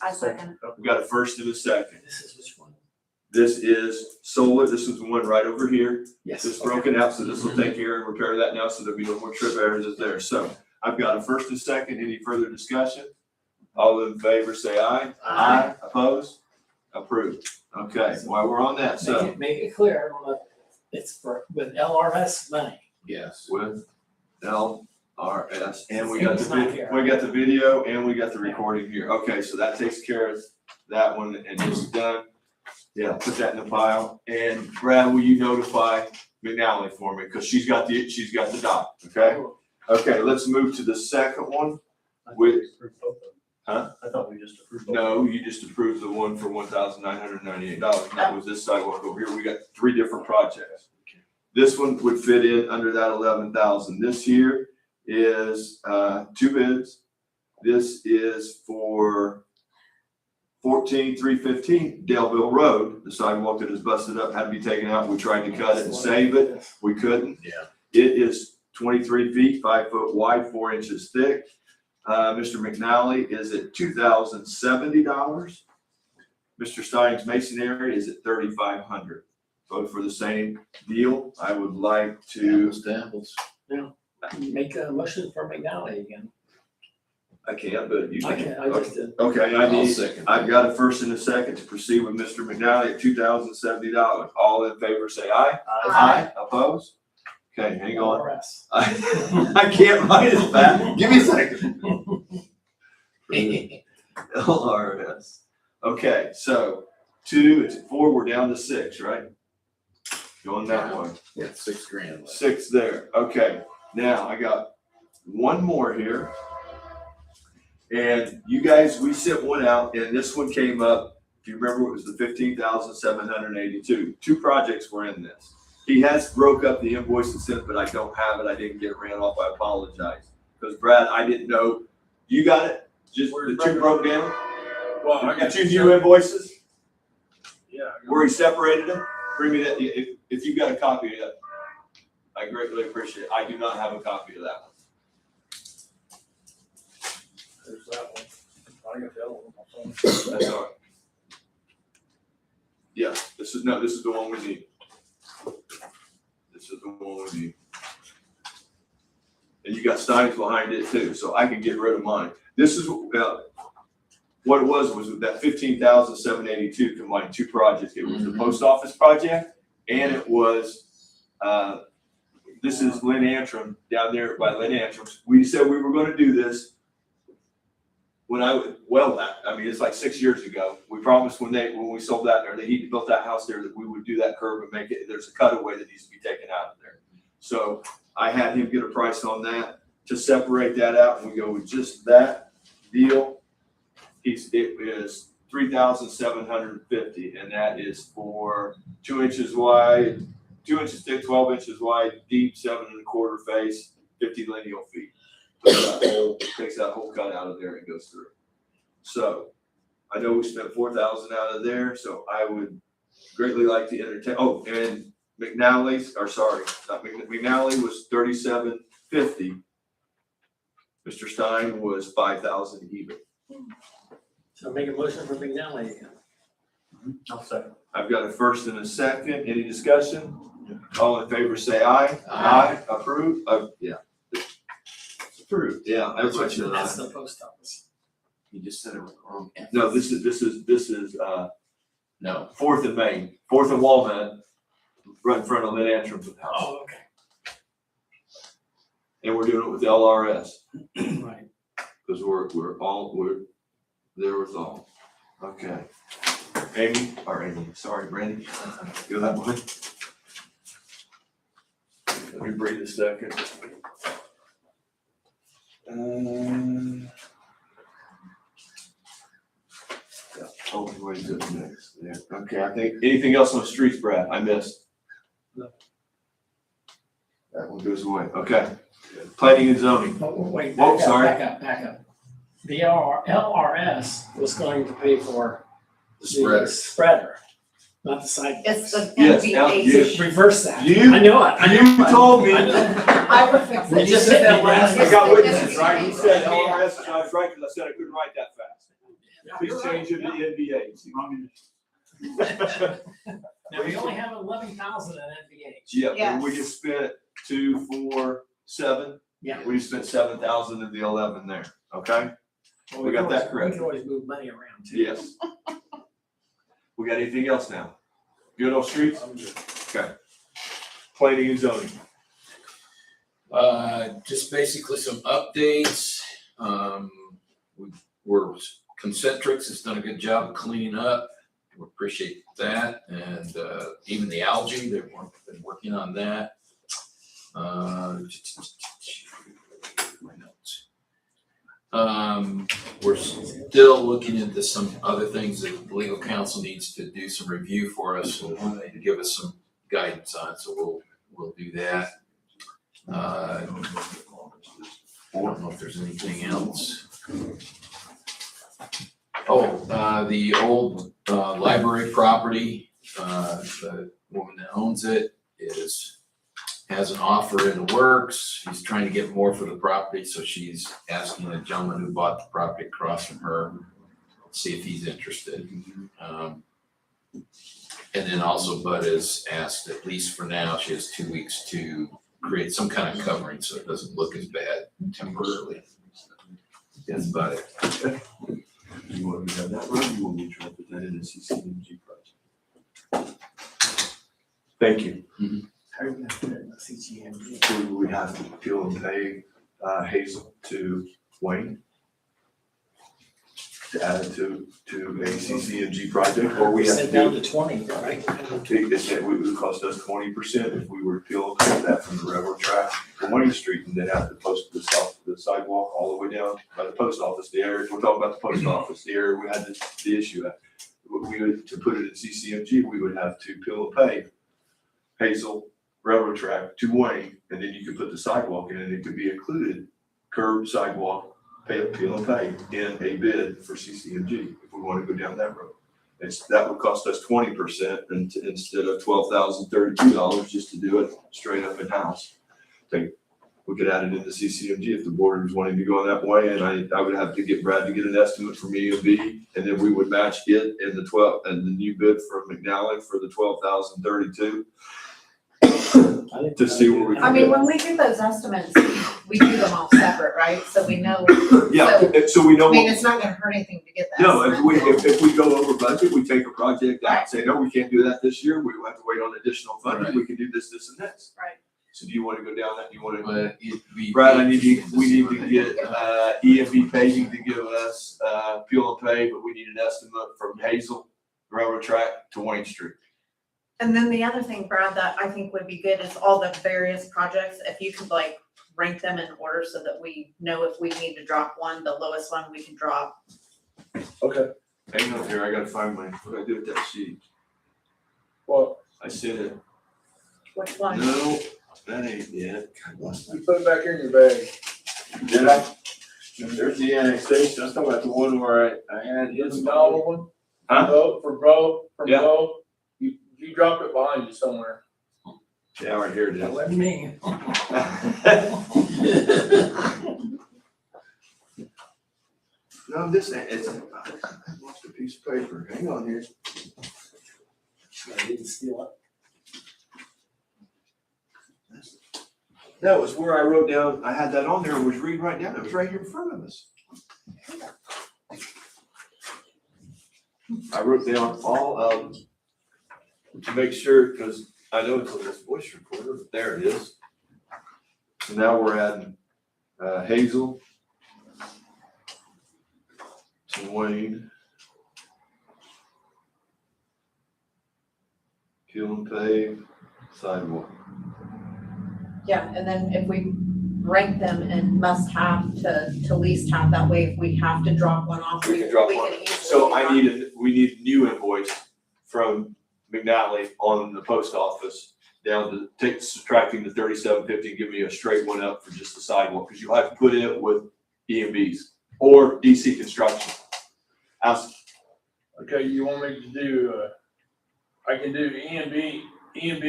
I second. we've got a first and a second. This is which one? This is solar, this is the one right over here. Yes. This is broken out, so this will take care and repair that now, so there'll be no more trip errors there. So I've got a first and second, any further discussion? All in favor, say aye. Aye. Opposed? Approved. Okay, while we're on that, so Make it clear, it's for, with LRS money. Yes. with LRS, and we got It's not the, here. we got the video and we got the recording here. Okay, so that takes care of that one and it's done. Yeah, put that in the pile. And Brad, will you notify McNally for me? Cause she's got the doc, okay? Okay, let's move to the second one. I thought With- we approved both of them. Huh? I thought we just approved both. No, you just approved the one for $1,998. That was this sidewalk over here. We got 3 different projects. This one would fit in under that 11,000. This here is 2 bids. This is for 14,315 Daleville Road. The sidewalk that is busted up had to be taken out. We tried to cut it and save it. We couldn't. Yeah. It is 23 feet, 5 foot wide, 4 inches thick. Mr. McNally is at $2,070. Mr. Stein's Masonry is at $3,500. Both for the same deal. I would like to, Apples to apples. Make a motion for McNally again. I can't, but you I can. can't, I just did. Okay, I'll second. I've got a first and a second to proceed with Mr. McNally at $2,070. All in favor, say aye. Aye. Opposed? Okay, hang on. LRS. I can't write it back. Give me a second. LRS. Okay, so 2, it's 4, we're down to 6, right? Going that way. Yeah, $6,000 left. 6 there. Okay, now I got one more here. And you guys, we sent one out and this one came up, if you remember, it was the 15,782. 2 projects were in this. He has broke up the invoice and sent it, but I don't have it. I didn't get it ran off. I apologize. Because Brad, I didn't know. You got it? Just the 2 broke down? Well, I The got 2 new invoices? Yeah. Where he separated them? Bring me that, if you've got a copy of that, I greatly appreciate it. I do not have a copy of that one. There's that one. I got the other one on my phone. That's all right. Yeah, this is the one we need. This is the one we need. And you got Steins behind it too, so I can get rid of mine. This is, what it was that 15,782 combined 2 projects. It was the post office project and it was, this is Lynn Antrim down there by Lynn Antrim's. We said we were gonna do this when it's like 6 years ago. We promised when we sold that, or he built that house there, that we would do that curb and make it, there's a cutaway that needs to be taken out of there. So I had him get a price on that to separate that out, and we go with just that deal. It is $3,750, and that is for 2 inches wide, 2 inches thick, 12 inches wide, deep, 7 1/4 face, 50 lineal feet. Takes that whole cut out of there and goes through. So I know we spent 4,000 out of there, so I would greatly like to entertain, and McNally was $3,750. Mr. Stein was 5,000 even. So make a motion for McNally again. I'll second. I've got a first and a second. Any discussion? All in favor, say aye. Aye. Approved? Yeah. It's approved. Yeah, everybody said That's aye. the post office. You just said it wrong. No, this is No. 4th and Main, 4th and Walnut, right in front of Lynn Antrim's house. Oh, okay. And we're doing it with LRS, Right. because there was all. Okay. Randy, go that way. Let me breathe a second. Oh, where is it next? There. Okay, I think, anything else on the streets, Brad, I missed? No. That one goes away, okay. Planning and zoning, But wait, Whoa, back up, sorry. back up. The LRS was going to pay for The spreader. spreader, not the sidewalks. It's the Yes, MVH. So reverse that. You- I know it, I know you it. told me. I know. I would fix We it. just hit that last. I got witnesses, It's- right? He said LRS, and I was right, because I said I couldn't write that fast. Please change it to NVH. Now, we only have 11,000 in NVH. Yeah, and we Yes. just spent 2, 4, 7. Yeah. We spent 7,000 of the 11 there, okay? Well, we got can that always- correct. We can always move money around too. Yes. We got anything else now? Good on streets? Okay. Planning and zoning. Just basically some updates. We're Concentrix has done a good job of cleaning up. We appreciate that. And even the algae, they've been working on that. My notes. We're still looking into some other things that the legal counsel needs to do some review for us and to give us some guidance on, so we'll do that. I don't know if there's anything else. The old library property, the woman that owns it has an offer in the works. She's trying to get more for the property, so she's asking the gentleman who bought the property across from her, see if he's interested. And then also Bud has asked, at least for now, she has 2 weeks to create some kind of covering so it doesn't look as bad temporarily. That's about it. You want me to have that run, you want me to try to put that in the CCMG project? Thank you. How are you gonna put it in the CGMG? We would have to appeal and pay Hazel to Wayne to add it to a CCMG project, or we have to Send down do. to 20, right? It would cost us 20% if we were to appeal and pay that from the railroad track to Wayne Street, and then have to post the sidewalk all the way down by the post office, the area, we're talking about the post office, the area we had the issue at. We would, to put it in CCMG, we would have to appeal and pay Hazel railroad track to Wayne, and then you could put the sidewalk in, and it could be included, curb, sidewalk, appeal and pay in a bid for CCMG, if we want to go down that road. That would cost us 20% instead of $12,032 just to do it straight up in-house. We could add it into CCMG if the board was wanting to go that way, and I would have to get Brad to get an estimate from EMB, and then we would match it in the the new bid from McNally for the $12,032 to see where we can I mean, go. when we do those estimates, we do them all separate, right? So we know, Yeah, so we know. I mean, it's not gonna hurt anything to get that. No, if we go over budget, we take a project out and say, no, we can't do that this year, we have to wait on additional funding, Right. we can do this, this, and this. Right. So do you wanna go down that, do you wanna? But it'd be. Brad, we need to get, EMB paving to give us, fuel and pay, but we need an estimate from Hazel railroad track to Wayne Street. And then the other thing, Brad, that I think would be good is all the various projects, if you could like rank them in order so that we know if we need to drop one, the lowest one we can drop. Okay. Hang on here, I gotta find what I do with that sheet? Well, I sent it, Which one? no, that ain't it. you put it back in your bag. Did I? There's the annexation, I was talking about the one where I had It's his. a dollar one. Huh? From Bo, Yeah. you dropped it behind you somewhere. Yeah, right here it That is. wasn't me. No, this ain't, I lost a piece of paper, hang on here. I didn't steal it. That was where I wrote down, I had that on there, was reading right down, it was right here in front of us. I wrote down all of, to make sure, because I know it's on this voice recorder, but there it is. So now we're adding, Hazel to Wayne. Peel and pave, sidewalk. Yeah, and then if we rank them in must have to least have, that way if we have to drop one off, We can drop we one. can easily. So we need a new invoice from McNally on the post office down to subtracting the 3750 and give me a straight one up for just the sidewalk, because you'll have to put it with EMBs or DC construction. Ask, Okay, you want me to do, I can do EMB, and,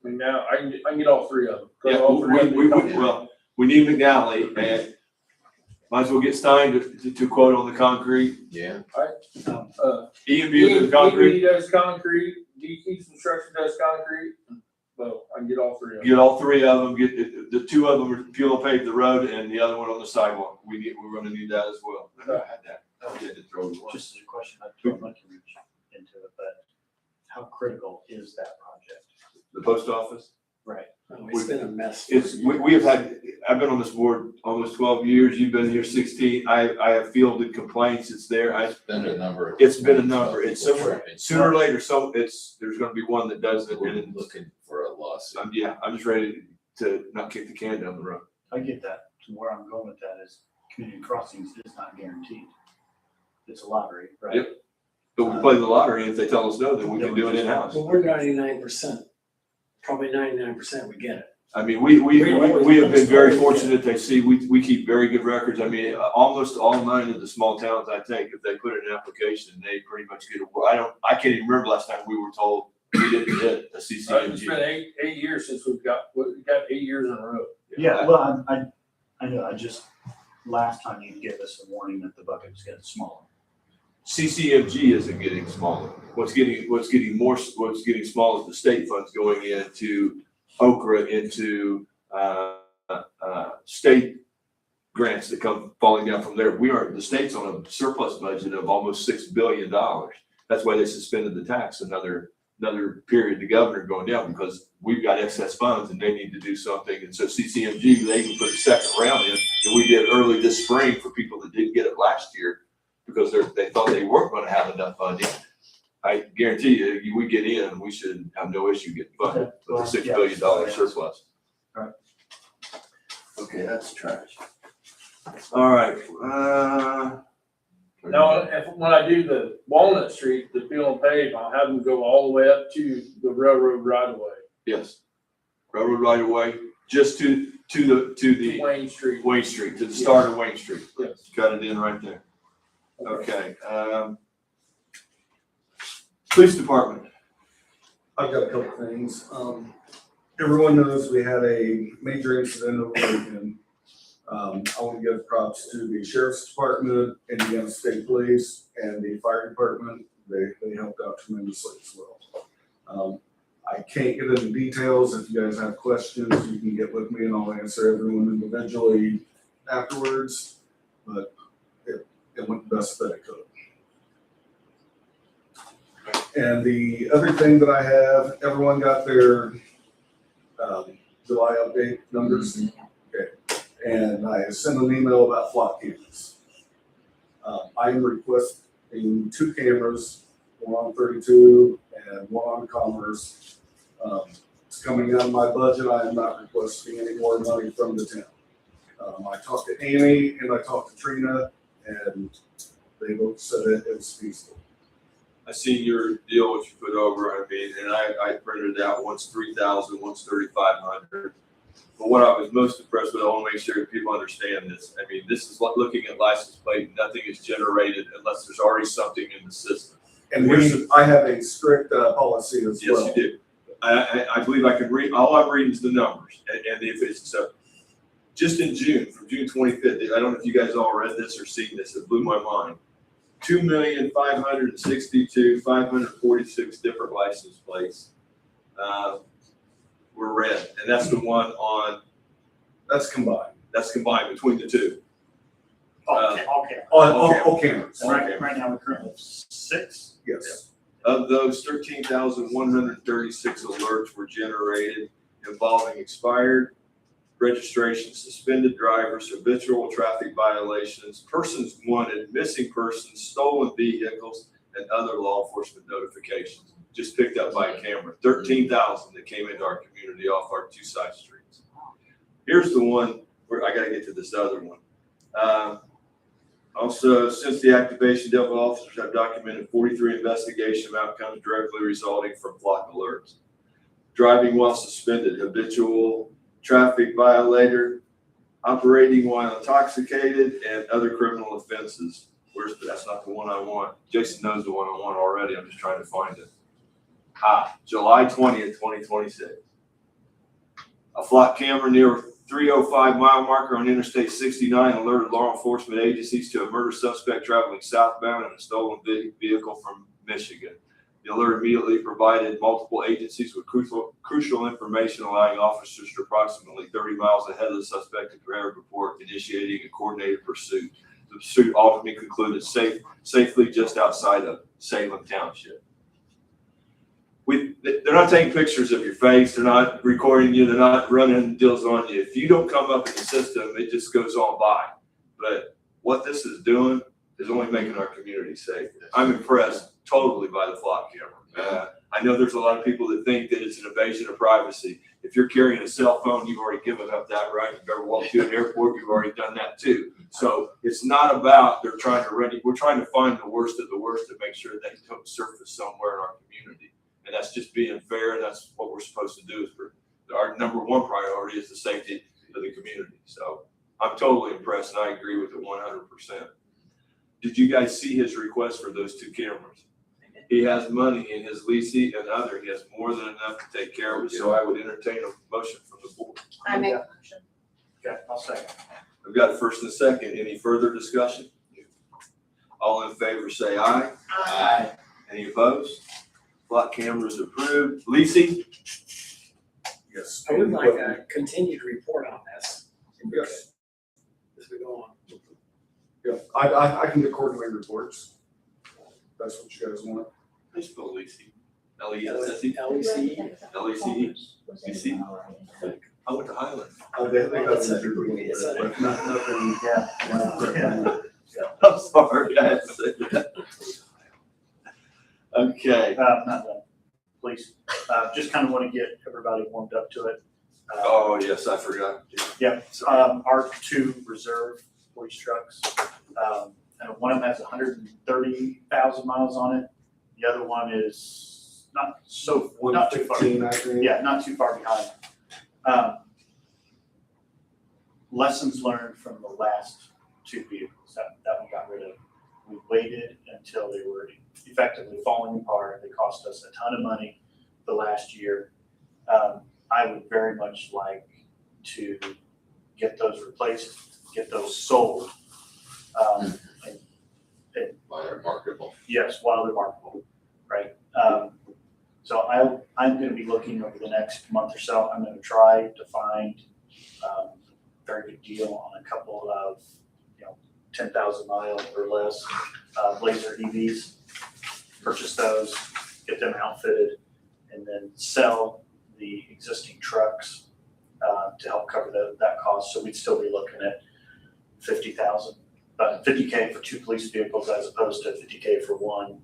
I mean, now, I can get all three of them. 'Cause yeah, all three of them come in. well, we need McNally and might as well get Stein to quote on the concrete. Yeah. EMB with the concrete, EMB does concrete, DT Construction does concrete, well, I can get all three of them. get all three of them, get the two of them are fuel and pave the road and the other one on the sidewalk. We're gonna need that as well. I had that. I had to throw it away. Just as a question, I'd like to reach into it, but how critical is that project? The post office. Right. Oh, it's been a mess. We have had, I've been on this board almost 12 years, you've been here 16, I have fielded complaints, it's there, It's been a number. it's been a number, it's somewhere, sooner or later, there's gonna be one that does it, We're and looking for a lawsuit. I'm just ready to not kick the can down the road. I get that. So where I'm going with that is community crossings is not guaranteed. It's a lottery, right? Yep. But we play the lottery, and if they tell us no, then we can do it in-house. Well, we're 99%, probably 99% we get it. I mean, we have been very fortunate, we keep very good records, I mean, almost all 9 of the small towns I take, if they put in an application, they pretty much get a, I can't even remember last time we were told we didn't get a It's CCMG. been eight years since we got 8 years in a row. Yeah, well, I know, last time you gave us a warning that the bucket was getting smaller. CCMG isn't getting smaller. What's getting small is the state funds going into Okra, into state grants that come falling down from there. The state's on a surplus budget of almost $6 billion. That's why they suspended the tax another period, the governor going down, because we've got excess funds and they need to do something. And so CCMG, they can put a second round in, and we did early this spring for people that didn't get it last year because they thought they weren't gonna have enough funding. I guarantee you, we get in, we should have no issue getting funded Okay, with well, the $6 yeah. billion surplus. Right. Okay, that's trash. All right, Now, when I do the Walnut Street, the peel and pave, I'll have them go all the way up to the railroad right away, yes. Railroad right away, just to the Wayne Street. Wayne Street, to the start of Wayne Street. Yes. Cut it in right there. Okay, police department. I've got a couple things. Everyone knows we had a major incident over the weekend. I want to give props to the sheriff's department, Indiana State Police, and the fire department. They helped out tremendously as well. I can't get into details. If you guys have questions, you can get with me and I'll answer everyone individually afterwards, but it went the best that it could. And the other thing that I have, everyone got their July update numbers? Okay. And I sent an email about flock cameras. I am requesting 2 cameras, one on 32 and one on Commerce. It's coming out of my budget. I am not requesting any more money from the town. I talked to Amy and I talked to Trina, and they both said it was feasible. I seen your deal, what you put over, I mean, and I printed it out, one's 3,000, one's 3,500. But what I was most impressed with, I want to make sure people understand this. I mean, this is like looking at license plate, nothing is generated unless there's already something in the system. And I have a strict policy as well. Yes, you do. I believe I can read, all I'm reading is the numbers and if it's so. Just in June, from June 25th, I don't know if you guys all read this or seen this, it blew my mind. 2,562,546 different license plates were read, and that's the one on, That's combined. that's combined between the two. Okay. All cameras. Right now, we're currently 6. Yes. Of those, 13,136 alerts were generated involving expired registration, suspended drivers, habitual traffic violations, persons wanted, missing persons, stolen vehicles, and other law enforcement notifications. just picked up by a camera, 13,000 that came into our community off our 2 side streets. Here's the one where I gotta get to this other one. Also, since the activation, Delta officers have documented 43 investigation outcomes directly resulting from flock alerts. Driving while suspended, habitual traffic violator, operating while intoxicated, and other criminal offenses. That's not the one I want. Jason knows the one I want already. I'm just trying to find it. July 20th, 2026. A flock camera near 305 mile marker on Interstate 69 alerted law enforcement agencies to a murder suspect traveling southbound in a stolen vehicle from Michigan. The alert immediately provided multiple agencies with crucial information, allowing officers to approximately 30 miles ahead of the suspect to prepare a report, initiating a coordinated pursuit. The pursuit ultimately concluded safely just outside of Salem Township. They're not taking pictures of your face. They're not recording you. They're not running deals on you. If you don't come up in the system, it just goes on by. But what this is doing is only making our community safe. I'm impressed totally by the flock camera. I know there's a lot of people that think that it's an invasion of privacy. If you're carrying a cell phone, you've already given up that right. If you've ever walked through an airport, you've already done that too. So it's not about we're trying to find the worst of the worst to make sure they don't surface somewhere in our community. And that's just being fair. And that's what we're supposed to do. Our number one priority is the safety of the community. So I'm totally impressed, and I agree with it 100%. Did you guys see his request for those 2 cameras? He has money in his leasing and other. He has more than enough to take care of it. So I would entertain a motion from the board. I make a motion. Okay, I'll second. I've got a first and a second. Any further discussion? All in favor say aye. Aye. Any opposed? Flock cameras approved. Lisi? Yes. I would like a continued report on this. Yes. As we go on. Yeah, I can get quarterly reports. That's what you guys want. I spell Lisi. L-E-S-S-E? LEC. L-E-C-E? Lisi? I went to Highland. They got It's a- some good it's a- but nothing. Yeah. I'm sorry, I had to say that. Okay. Not done, please. Just kind of want to get everybody warmed up to it. Oh, yes, I forgot. Our 2 reserve police trucks, and one of them has 130,000 miles on it. The other one is not too far. 115, I think. Yeah, not too far behind. Lessons learned from the last 2 vehicles that we got rid of. We waited until they were effectively falling apart. They cost us a ton of money the last year. I would very much like to get those replaced, get those sold. While they're marketable. Yes, while they're marketable, right? So I'm gonna be looking over the next month or so. I'm gonna try to find a very good deal on a couple of, 10,000 mile or less Blazer EVs. Purchase those, get them outfitted, and then sell the existing trucks to help cover that cost. So we'd still be looking at 50,000. But 50K for 2 police vehicles as opposed to 50K for one,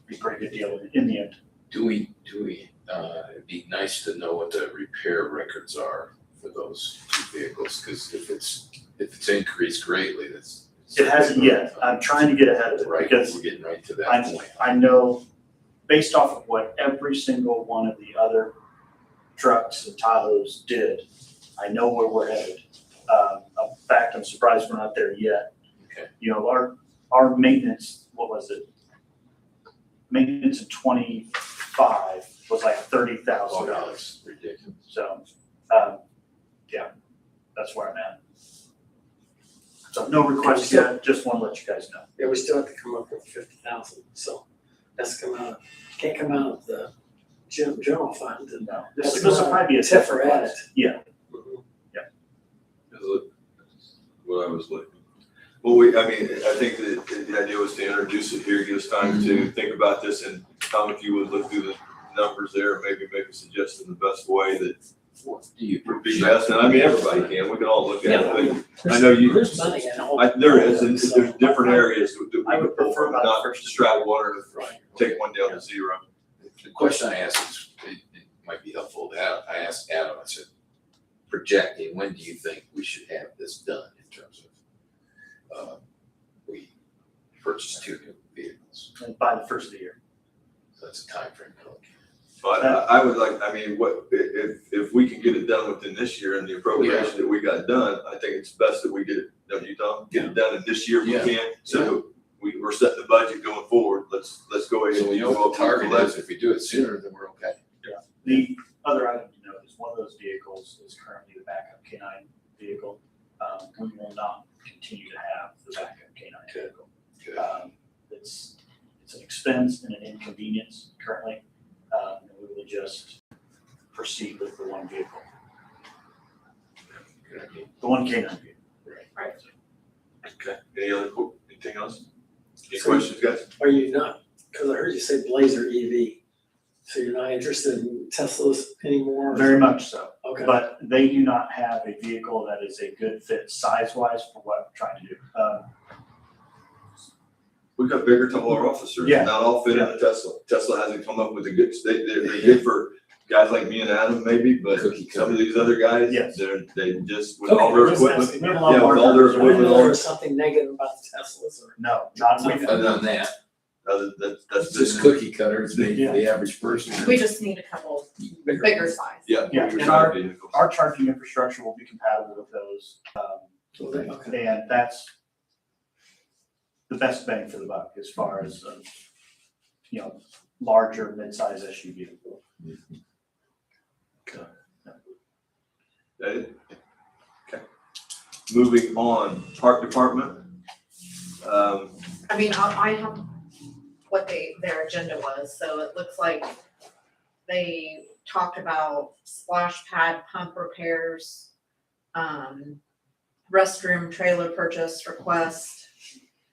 be a pretty good deal in the end. It'd be nice to know what the repair records are for those 2 vehicles, because if it's increased greatly, that's. It hasn't yet. I'm trying to get ahead of it Right, because we're getting right to that point. I know based off of what every single one of the other trucks and Tahoes did, I know where we're headed. In fact, I'm surprised we're not there yet. Okay. Our maintenance, what was it? Maintenance in 25 was like $30,000. Ridiculous. So, yeah, that's where I'm at. So no requests yet, just want to let you guys know. Yeah, we still have to come up with 50,000, so that's can't come out of the general fund and. No, this will probably be a TIF or separate edit. Yeah. What I was looking. Well, I think the idea was to introduce it here, give us time to think about this, and Tom, if you would look through the numbers there, maybe make a suggestion the best way that What do you would be best, and everybody can, we can all look at it, but I know There's money in all. there is, and there's different areas that I would prefer about not first. strap water. Right. take one down to zero. The question I asked is, it might be helpful to Adam. I asked Adam, I said, projecting, when do you think we should have this done in terms of, we purchased 2 new vehicles? And by the first of the year. So that's a timeframe to look at. But I would like, I mean, what, if we can get it done within this year and the appropriation that we got done, I think it's best that we get it, don't you, Tom? Get it done in this year if we Yeah. can, so that we're setting the budget going forward. Let's go ahead. So we know what the target is. If we do it sooner, then we're okay. The other item to note is one of those vehicles is currently the backup K-9 vehicle. We will not continue to have the backup K-9 vehicle. Good. It's an expense and an inconvenience currently, and we will just proceed with the one vehicle, Good idea. the one K-9 vehicle. Right. Okay, anything else? Any So- questions, guys? Are you not, because I heard you say Blazer EV, so you're not interested in Teslas anymore? Very much so, Okay. but they do not have a vehicle that is a good fit size-wise for what I'm trying to do. We've got bigger, taller officers, Yeah. not all fit in a Tesla. Tesla hasn't come up with a good, they're good for guys like me and Adam maybe, but Cookie some of these other guys, Yes. they just, with all their Okay, equipment. just We have a Yeah, lot with more all their numbers. I didn't know there equipment, was something negative about the Teslas or. No, not with. Other than that, that's it's just cookie cutters, made for the average person. We just need a couple bigger size. Yeah. Yeah, bigger and side vehicles. Our charging infrastructure will be compatible with those, Okay. and that's the best bang for the buck as far as, larger mid-size SUV. That it? Okay. Moving on, park department. I mean, I have what their agenda was, so it looks like they talked about splash pad pump repairs, restroom trailer purchase request,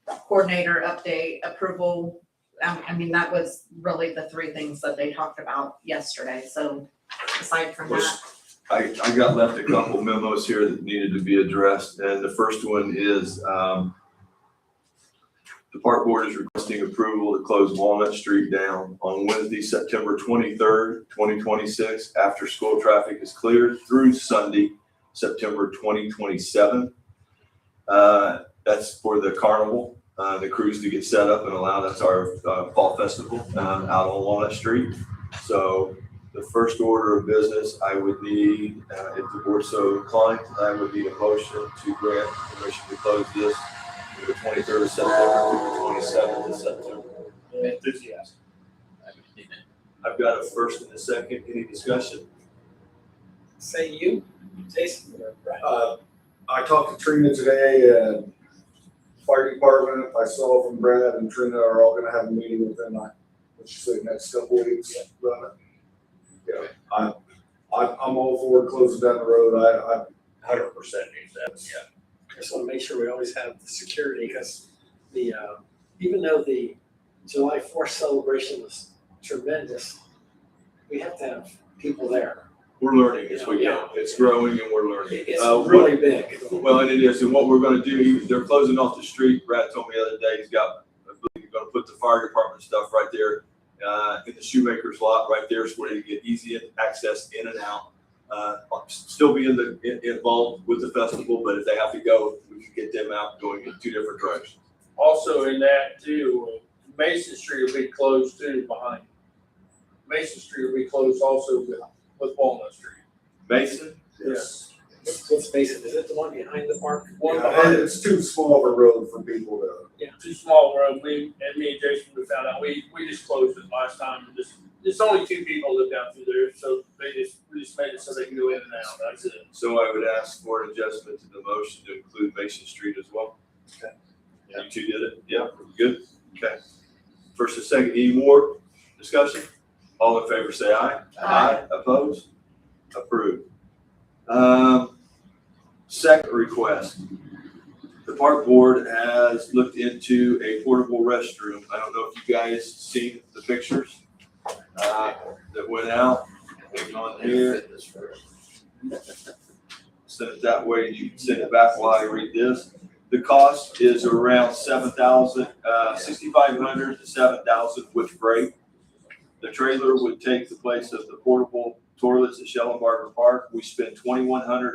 coordinator update approval. I mean, that was really the 3 things that they talked about yesterday, so aside from that. I got left a couple memos here that needed to be addressed, and the first one is, the park board is requesting approval to close Walnut Street down on Wednesday, September 23rd, 2026, after school traffic is cleared through Sunday, September 2027. That's for the carnival, the cruise to get set up and allow, that's our fall festival out on Walnut Street. So the first order of business, I would need, if the board so inclined, I would need a motion to grant permission to close this from the 23rd of September through the 27th of September. Enthusiastic. I've got a first and a second. Any discussion? Say you, Jason or Brad? I talked to Trina today and fire department, I saw from Brad and Trina are all gonna have a meeting within, what you say, next couple of weeks. Yeah, I'm all for closing down the road. I 100% needs that, yeah. Just want to make sure we always have the security, because the, even though the July 4th celebration was tremendous, we have to have people there. We're learning as we go. It's growing and we're learning. It's What- really big. Well, and it is, and what we're gonna do, they're closing off the street. Brad told me the other day, he's got, I believe he's gonna put the fire department stuff right there, in the shoemaker's lot, right there, so where you get easy access in and out. Still be involved with the festival, but if they have to go, we can get them out going in 2 different directions. Also in that too, Mason Street will be closed too behind. Mason Street will be closed also with Walnut Street. Mason? Yes. What's Mason? Is it the one behind the park? One Yeah, behind, it's too small of a road for people to. too small road, me and Jason, we found out, we just closed it last time, and it's only 2 people live down through there, so we just made it so they can go in and out, that's it. So I would ask for an adjustment to the motion to include Mason Street as well. Okay. You 2 did it? Yeah, good. Okay. First and second, any more discussion? All in favor, say aye. Aye. Opposed? Approved. Second request. The park board has looked into a portable restroom. I don't know if you guys seen the pictures that went out. Hang on here. Send it that way. You can send it back while I read this. The cost is around $6,500 to $7,000 with freight. The trailer would take the place of the portable toilets at Schellenbarger Park. We spend $2,100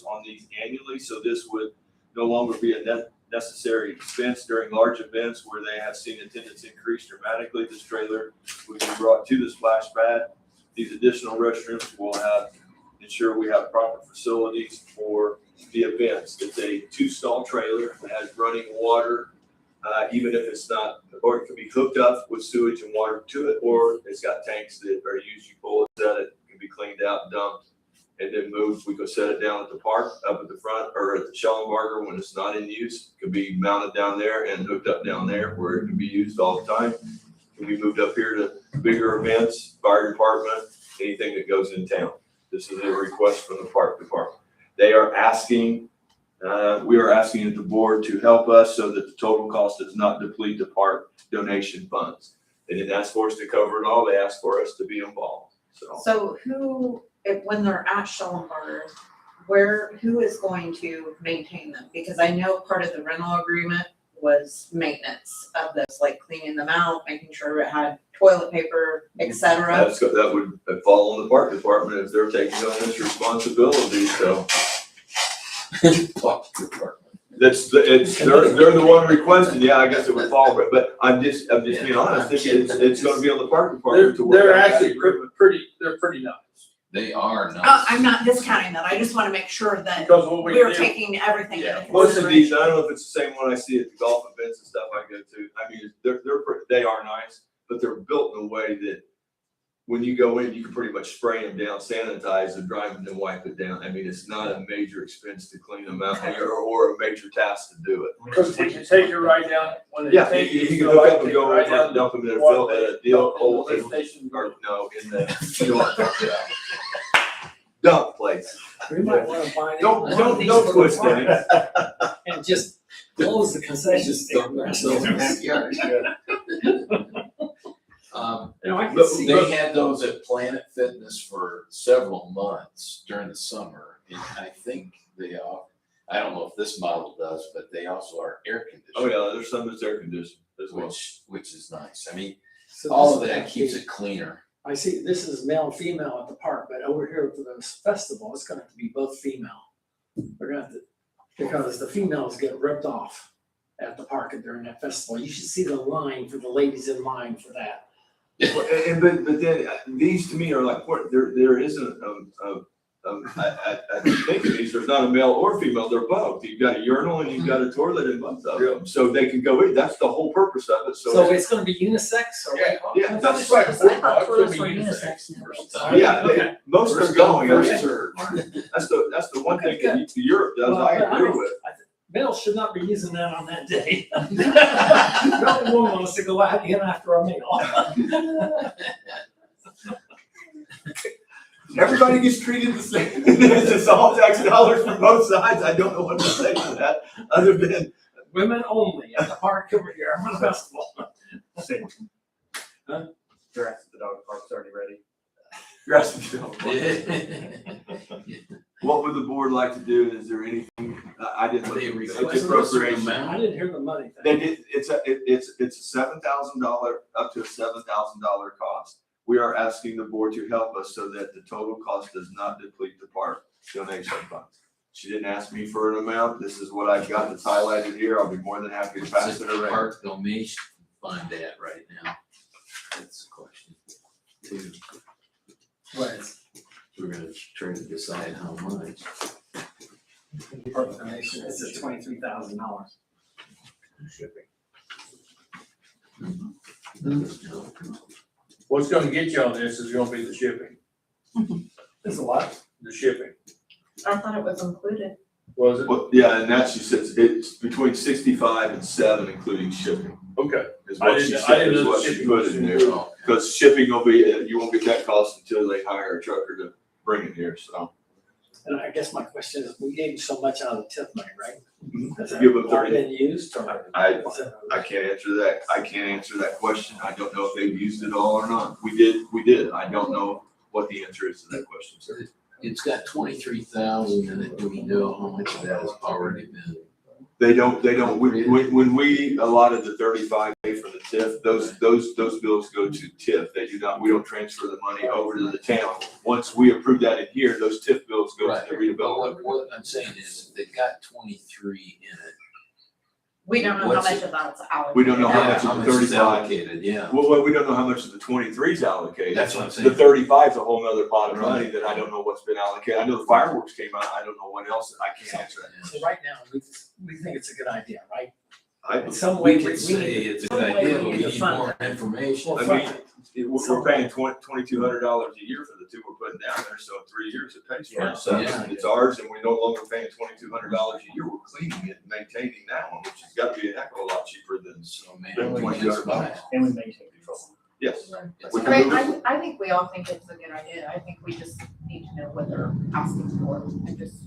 on these annually, so this would no longer be a necessary expense during large events where they have seen attendance increase dramatically. This trailer would be brought to the splash pad. These additional restrooms will ensure we have proper facilities for the events. It's a 2-stall trailer that has running water, even if it's not, or it can be hooked up with sewage and water to it, or it's got tanks that are used. You pull it, set it, can be cleaned out, dumped, and then moved. We go set it down at the park, up at the front, or at the Schellenbarger when it's not in use. It could be mounted down there and hooked up down there where it can be used all the time. Can be moved up here to bigger events, fire department, anything that goes in town. This is a request from the park department. They are asking, we are asking the board to help us so that the total cost does not deplete the park donation funds. They didn't ask for us to cover it all. They asked for us to be involved. So when they're at Schellenbarger, who is going to maintain them? Because I know part of the rental agreement was maintenance of this, like cleaning them out, making sure it had toilet paper, et cetera. That would fall on the park department if they're taking on this responsibility, so. They're the one requesting, yeah, I guess it would fall, but I'm just being honest, it's gonna be on the park department to work. They're out that actually agreement. they're pretty nice. They are nice. I'm not discounting that, I just wanna make sure that Because what we we're do, taking everything into Yeah, Most of these, consideration. I don't know if it's the same one I see at the golf events and stuff I go to. I mean, they are nice, but they're built in a way that when you go in, you can pretty much spray them down, sanitize and dry them, and then wipe it down. I mean, it's not a major expense to clean them out or a major task to do it. because we can take it right down, when they Yeah, take it, you you can go hook up right and go over right down and dump them in a water deal, dump in the lift station. or no, in the, you don't want to dump it out. Dump place. We might wanna buy. Don't one of these don't for twist the things. park And just close the concession stand. You know, I can But see. They had those at Planet Fitness for several months during the summer, and I think I don't know if this model does, but they also are air conditioned. Oh, yeah, there's some that's air conditioned as well. Which is nice. I mean, So all this of that is keeps actually- it cleaner. I see, this is male and female at the park, but over here for this festival, it's gonna have to be both female. We're gonna have to, because the females get ripped off at the park during that festival. You should see the line for the ladies in line for that. But then these to me are like, there isn't I think of these, there's not a male or female, they're both. You've got a urinal and you've got a toilet in both of them, so they can go in, that's the whole purpose of it, So so. it's gonna be unisex or? Yeah, that's like I four thought bucks, toilets it'll were be unisex unisex. Yeah, Okay. most are First going, come, I first mean, served. that's the one Okay, thing that Europe does, Well, I agree with. Males should not be using that on that day. No woman wants to go out in after a meal. Everybody gets treated the same, it's all tax dollars from both sides, I don't know what to say to that, other than. Women only at the park over here for the festival. Same. Huh? Grass at the dog park's already ready. What would the board like to do? Is there anything, I didn't, They it's requested appropriation. amount. I didn't hear the money thing. They did, it's a $7,000, up to a $7,000 cost. We are asking the board to help us so that the total cost does not deplete the park donation funds. She didn't ask me for an amount. This is what I've got that's highlighted here. I'll be more than happy to pass it around. Park donation fund at right now? That's the question. What is? We're gonna try to decide how much. Park donation, it's at $23,000. What's gonna get you on this is gonna be the shipping, There's a lot. the shipping. I thought it was included. Was it? Well, yeah, and that she says it's between 65 and 7, including shipping, Okay. is I what she didn't- I said, didn't is know what the she shipping put was in there. included. Because shipping will be, you won't get that cost until they hire a trucker to bring it here, so. And I guess my question is, we gave you so much out of the TIF money, right? Has that Give them already 30. been used or? I is it- I can't answer that. I can't answer that question. I don't know if they've used it all or not. We did. I don't know what the answer is to that question, sir. It's got 23,000 in it. Do we know how much of that has already been They don't, when we allotted the 35 from the TIF, those bills go to TIF. They do not, we don't transfer the money over to the town. Once we approve that in here, those TIF bills go to the But redevelopment. what I'm saying is, they've got 23 in it. We don't know how What's much it? of that's allocated. We don't know how Yeah, much of the is 35. allocated, yeah. Well, we don't know how much of the 23 is allocated. That's what I'm The saying. 35 is a whole nother pot of money Right. that I don't know what's been allocated. I know the fireworks came out. I don't know what else. I can't answer that. So right now, we think it's a good idea, right? I, In some way, We we can say need, it's a some good way idea, we but we need to need fund more it. information. Well, I mean, we're paying $2,200 a year for the two we're putting down there, so in 3 years it pays for Yeah. itself. Yeah. It's ours, and we're no longer paying $2,200 a year. We're cleaning it and maintaining that one, which has got to be a heck of a lot cheaper than. So Then maybe we we just buy it. And we maintain control. Yes. It's We a- can I move mean, I think we all think it's a good idea. I think we just need to know what they're asking for and just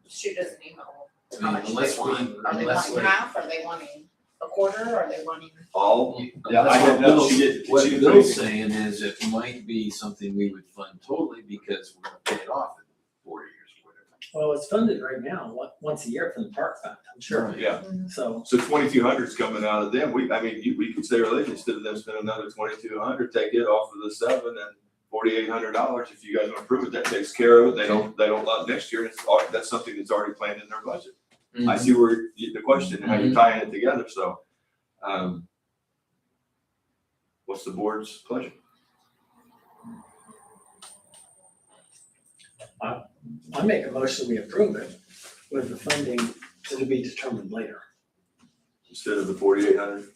shoot us an email. I How mean, much unless they we- want. Are they unless wanting we- half? Are they wanting a quarter? Are they wanting? All, Yeah, I that's don't what know. Bill's, She didn't- what she didn't Bill's say saying is it might be something we would fund totally because we're gonna pay it off in 4 years or whatever. well, it's funded right now, once a year from the park fund, I'm sure. yeah. So, So 2,200 is coming out of them. We could say, really, instead of them spending another 2,200, take it off of the 7 and $4,800. If you guys want to approve it, that takes care of it. They don't lot next year. That's something that's already planned in their budget. I see where the question and how you're tying it together, so, what's the board's pleasure? I make a motion, we approve it with the funding to be determined later. Instead of the 4,800?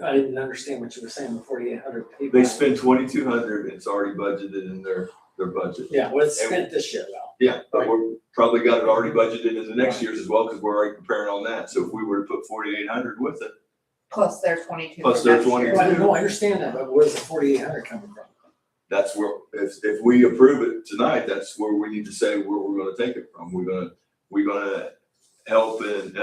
I didn't understand what you were saying, the 4,800 people. They spend 2,200, it's already budgeted in their budget. Yeah, well, it's spent this year though. Yeah, but we're probably got it already budgeted in the next year's as well, because we're already preparing on that. So if we were to put 4,800 with it, Plus their 22. Plus for their next year. 22. Well, no, I understand that, but where's the 4,800 coming from? that's where, if we approve it tonight, that's where we need to say where we're gonna take it from. We're gonna help in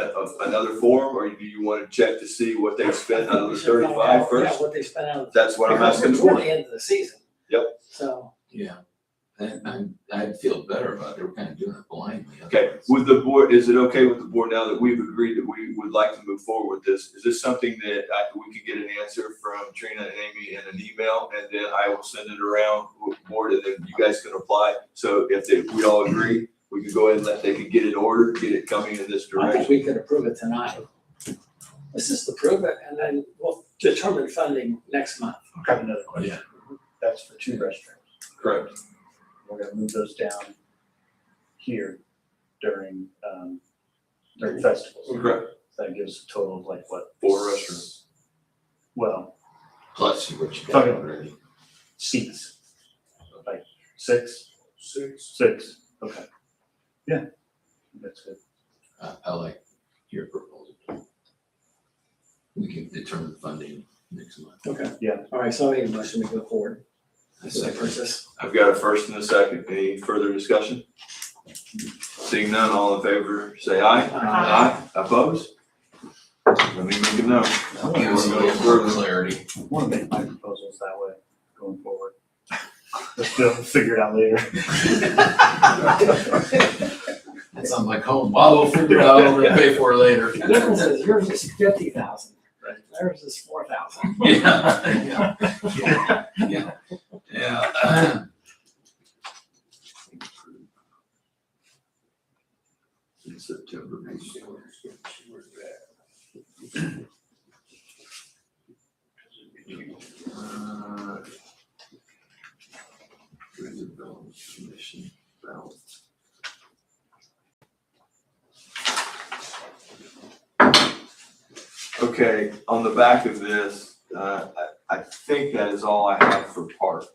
another form, or do you wanna check to see what they spent out of the 35 first? Yeah, what they spent out of. That's what I'm because asking we're for. toward the end of the season. Yep. So, Yeah, and I'd feel better about it, we're kind of doing it blindly. Okay, with the board, is it okay with the board now that we've agreed that we would like to move forward with this? Is this something that we could get an answer from Trina and Amy in an email, and then I will send it around with the board, and then you guys can apply? So if we all agree, we could go ahead and they could get it ordered, get it coming in this I think direction. we could approve it tonight. Let's just approve it and then we'll determine funding next month. I have another question. Yeah. That's for 2 restrooms. Correct. We're gonna move those down here during festivals. Correct. That gives a total of like what? 4 restrooms. Well, Plus what you got Okay. already. seats, like 6? 6. 6, okay. Yeah, that's good. I like your proposal. We can determine funding next month. Okay. Yeah. All right, so I make a motion, we go forward I with the second. purchase. I've got a first and a second. Any further discussion? Seeing none, all in favor, say aye. Aye. Opposed? Let me make a note. Give us a little more clarity. I wanna make my proposals that way going forward. Let's figure it out later. That sounds like home. Well, we'll figure it out, we're gonna pay for it later. The difference is yours is 50,000, theirs is 4,000. Yeah, yeah. In September. Commission balance. Okay, on the back of this, I think that is all I have for parks.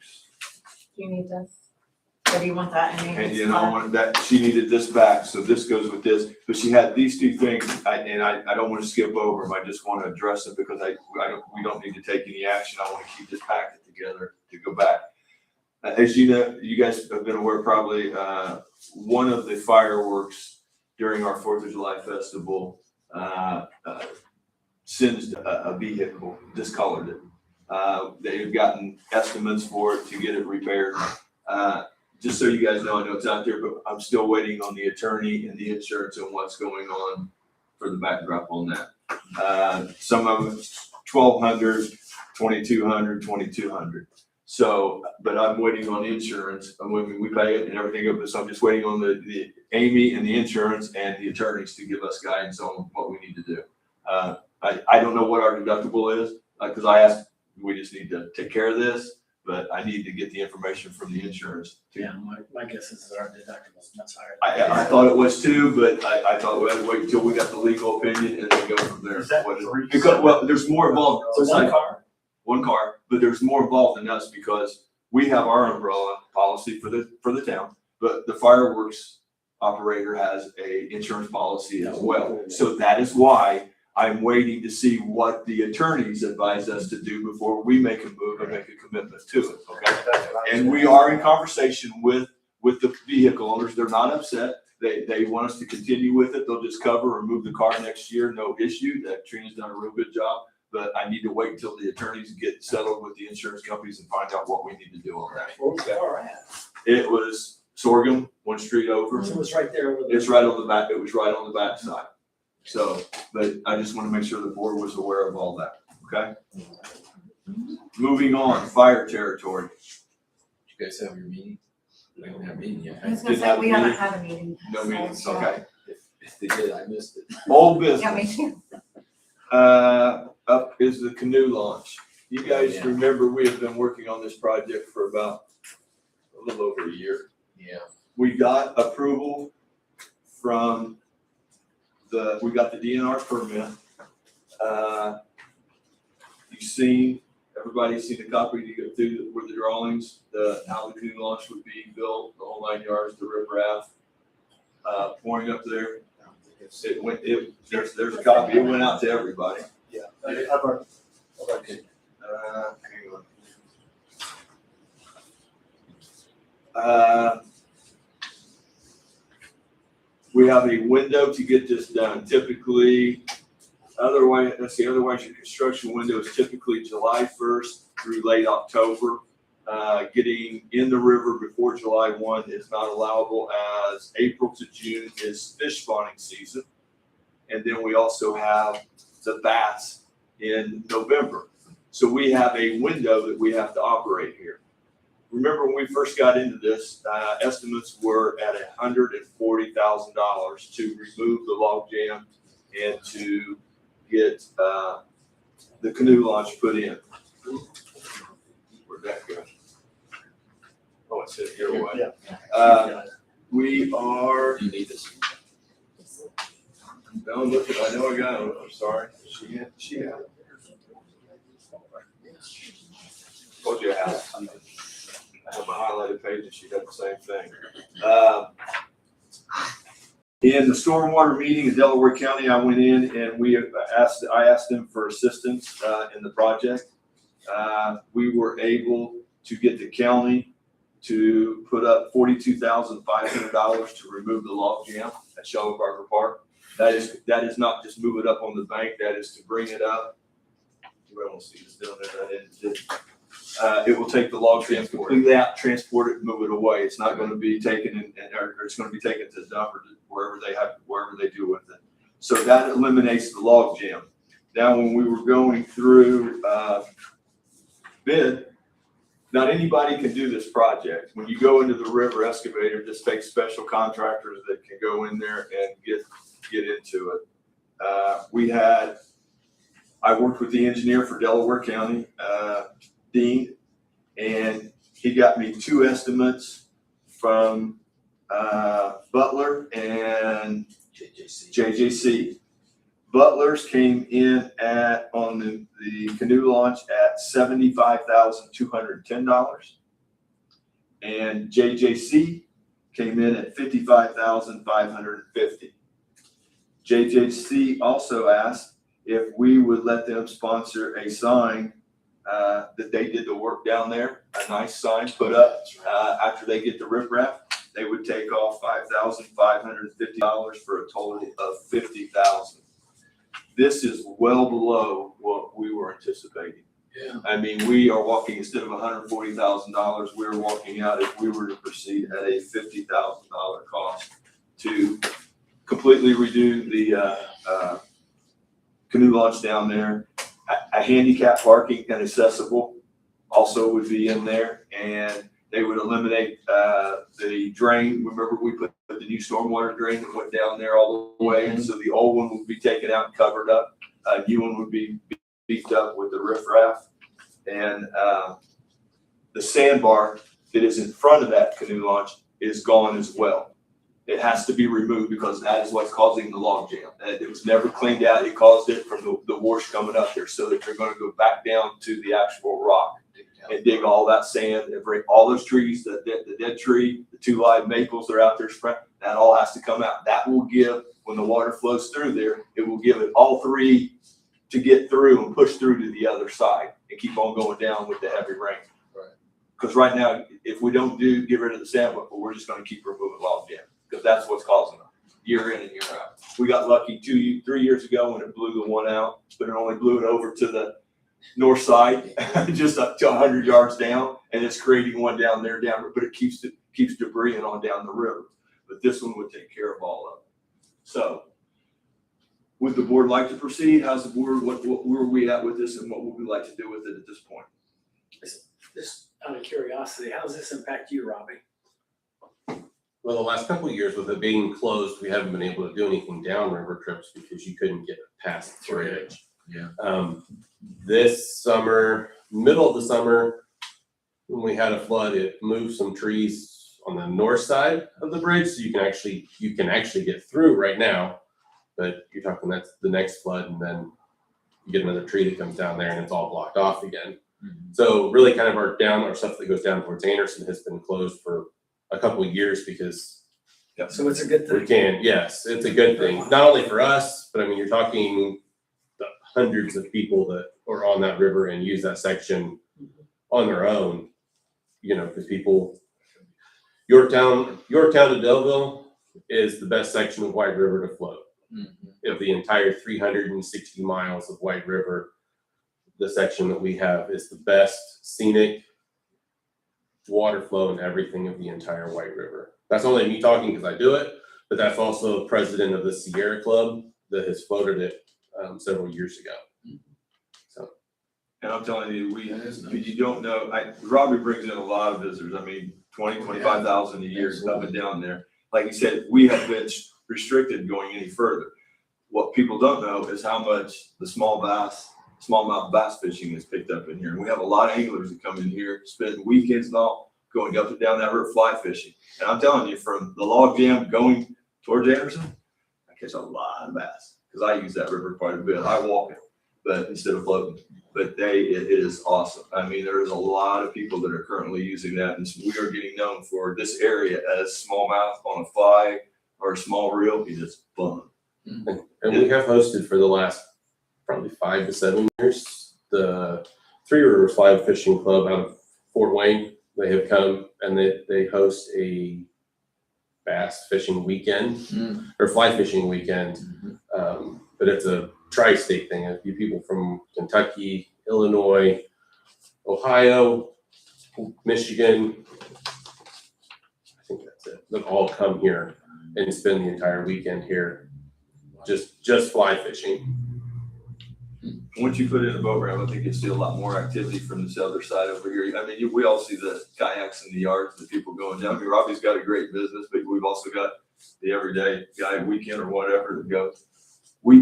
Do you need this? Or do you want that in And Amy's you know, file? when that, she needed this back, so this goes with this, but she had these 2 things, I don't wanna skip over them, I just wanna address them because we don't need to take any action, I wanna keep this packet together to go back. As you know, you guys have been aware probably, one of the fireworks during our 4th of July festival, singed a vehicle, discolored it. They've gotten estimates for it to get it repaired. Just so you guys know, I know it's out there, but I'm still waiting on the attorney and the insurance and what's going on for the backdrop on that. Some of them 1,200, 2,200, 2,200. So, but I'm waiting on insurance. We pay it and everything else, so I'm just waiting on the Amy and the insurance and the attorneys to give us guidance on what we need to do. I don't know what our deductible is, because I asked, we just need to take care of this, but I need to get the information from the insurance. Yeah, my guess is that our deductible's much higher. I thought it was too, but I thought we had to wait until we got the legal opinion and then go from there. Is that What three? Because, well, there's more involved. So one car? One car, but there's more involved than us because we have our umbrella policy for the town, but the fireworks operator has a insurance policy as well. So that is why I'm waiting to see what the attorneys advise us to do before we make a move and make a commitment to it, okay? And we are in conversation with the vehicle owners. They're not upset. They want us to continue with it. They'll just cover or move the car next year, no issue. That Trina's done a real good job. But I need to wait until the attorneys get settled with the insurance companies and find out what we need to do on that. Where was the car at? It was Sorghum, one street over. It was right there with the. It's right on the back, it was right on the back side. So, but I just want to make sure the board was aware of all that, okay? Moving on, fire territory. You guys have your meeting? We haven't had a meeting yet. I was gonna Didn't say, have a we haven't meeting? had a meeting. No meetings, so- okay. If they did, I missed it. Old Yeah, me business, too. up is the canoe launch. You guys Yeah. remember we have been working on this project for about a little over a year. Yeah. We got approval from we got the DNR permit. Everybody's seen the copy to go through with the drawings, how the canoe launch would be built, the whole 9 yards, the riprap, pouring up there. There's a copy, it went out to everybody. Yeah. I've already- Hang on. We have a window to get this done. Typically, otherwise your construction window is typically July 1st through late October. Getting in the river before July 1 is not allowable, as April to June is fish spawning season. And then we also have the bass in November. So we have a window that we have to operate here. Remember when we first got into this, estimates were at $140,000 to remove the log jam and to get the canoe launch put in. Where'd that go? Oh, it's in here, what? Yeah. We are, Do you need this? no, look, I know I got it, I'm sorry. She had it. Told you I had it. I have my highlighted page and she had the same thing. In the stormwater meeting in Delaware County, I went in and I asked them for assistance in the project. We were able to get the county to put up $42,500 to remove the log jam at Shelby Barker Park. That is not just move it up on the bank, that is to bring it up. You won't see this down there. It will take the log jam completely out, transport it, move it away. It's not gonna be taken or it's gonna be taken to the dump or wherever they do with it. So that eliminates the log jam. Now, when we were going through, bid, not anybody can do this project. When you go into the river excavator, just take special contractors that can go in there and get into it. I worked with the engineer for Delaware County, Dean, and he got me 2 estimates from Butler and JJC. Butler's came in on the canoe launch at $75,210. And JJC came in at $55,550. JJC also asked if we would let them sponsor a sign that they did the work down there, a nice sign put up after they get the riprap. They would take off $5,550 for a total of $50,000. This is well below what we were anticipating. Yeah. I mean, we are walking, instead of $140,000, we're walking out, if we were to proceed, at a $50,000 cost to completely redo the, canoe launch down there. A handicap parking and accessible also would be in there, and they would eliminate, the drain. Remember, we put the new stormwater drain that went down there all the way, and so the old one would be taken out and covered up. New one would be beefed up with the riffraff. And, the sandbar that is in front of that canoe launch is gone as well. It has to be removed because that is what's causing the log jam. It was never cleaned out. It caused it from the wash coming up there, so that they're gonna go back down to the actual rock and dig all that sand and bring all those trees, the dead tree, the 2 live maples that are out there spread, that all has to come out. That will give, when the water flows through there, it will give it all 3 to get through and push through to the other side and keep on going down with the heavy rain. Right. Because right now, if we don't get rid of the sand, we're just gonna keep removing log jam, because that's what's causing them, year in and year out. We got lucky 3 years ago when it blew the one out, but it only blew it over to the north side, just up to 100 yards down, and it's creating one down there, but it keeps debris on down the river. But this one would take care of all of it. So, would the board like to proceed? How's the board, where are we at with this, and what would we like to do with it at this point? Just out of curiosity, how does this impact you, Robbie? Well, the last couple of years with it being closed, we haven't been able to do anything downriver trips because you couldn't get past the bridge. Yeah. This summer, middle of the summer, when we had a flood, it moved some trees on the north side of the bridge, so you can actually get through right now. But you're talking that's the next flood, and then you get another tree that comes down there and it's all blocked off again. So really kind of our stuff that goes down towards Anderson has been closed for a couple of years because So it's a good we thing. yes, it's a good thing. Not only for us, but I mean, you're talking the hundreds of people that are on that river and use that section on their own, because people, Yorktown to Delville is the best section of White River to float. Of the entire 360 miles of White River, the section that we have is the best scenic water flow and everything of the entire White River. That's only me talking because I do it, but that's also president of the Sierra Club that has floated it several years ago. So, And I'm telling you, That is nice. you don't know, Robbie brings in a lot of visitors. I mean, 25,000 a year up and down there. Like you said, we have been restricted going any further. What people don't know is how much the smallmouth bass fishing is picked up in here. And we have a lot of anglers that come in here, spend weekends and all, going up and down that river fly fishing. And I'm telling you, from the log jam going towards Anderson, I catch a lot of bass, because I use that river quite a bit. I walk it, but instead of floating. But it is awesome. I mean, there's a lot of people that are currently using that, and we are getting known for this area as smallmouth on a fly or a small reel. It is fun. and we have hosted for the last probably 5 to 7 years the Three Rivers Fly Fishing Club out of Fort Wayne. They have come and they host a bass fishing weekend or fly fishing weekend. But it's a tri-state thing. A few people from Kentucky, Illinois, Ohio, Michigan, I think that's it. They'll all come here and spend the entire weekend here just fly fishing. Once you put in a boat ramp, I think you'll see a lot more activity from this other side over here. I mean, we all see the kayaks in the yards, the people going down. I mean, Robbie's got a great business, but we've also got the everyday guy weekend or whatever that goes. We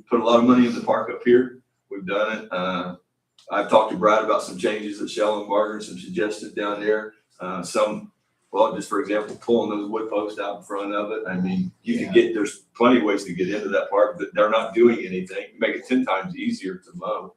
put a lot of money in the park up here. We've done it. I've talked to Brad about some changes at Schellenbarger, some suggested down there. Just for example, pulling those wood posts out in front of it. I mean, there's plenty of ways to get into that park, but they're not doing anything. Make it 10 times easier to mow.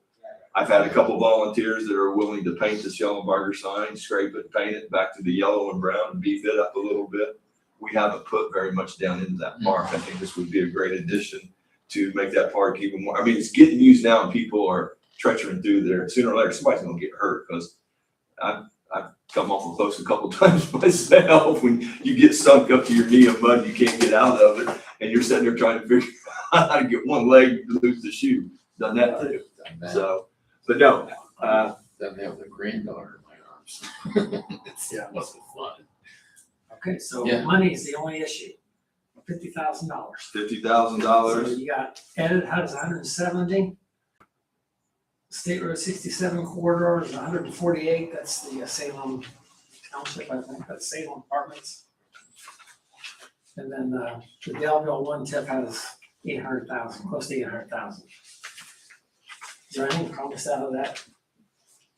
I've had a couple volunteers that are willing to paint the Schellenbarger sign, scrape it, paint it back to the yellow and brown and beef it up a little bit. We haven't put very much down into that park. I think this would be a great addition to make that park even more. I mean, it's getting used now and people are treachering through there. Sooner or later, somebody's gonna get hurt, because I've come off a post a couple times myself when you get sunk up to your knee in mud, you can't get out of it, and you're sitting there trying to figure out how to get one leg to lose the shoe. Done that too. So, but no, Doesn't have the granddaughter in my arms. It must be fun. Okay, so Yeah. money is the only issue. $50,000. $50,000. So you got added HUD's 170. State Road 67 corridor is 148, that's the Salem Township, I think, that's Salem Apartments. And then the Delville one tip has 800,000, close to 800,000. Is there anything promised out of that?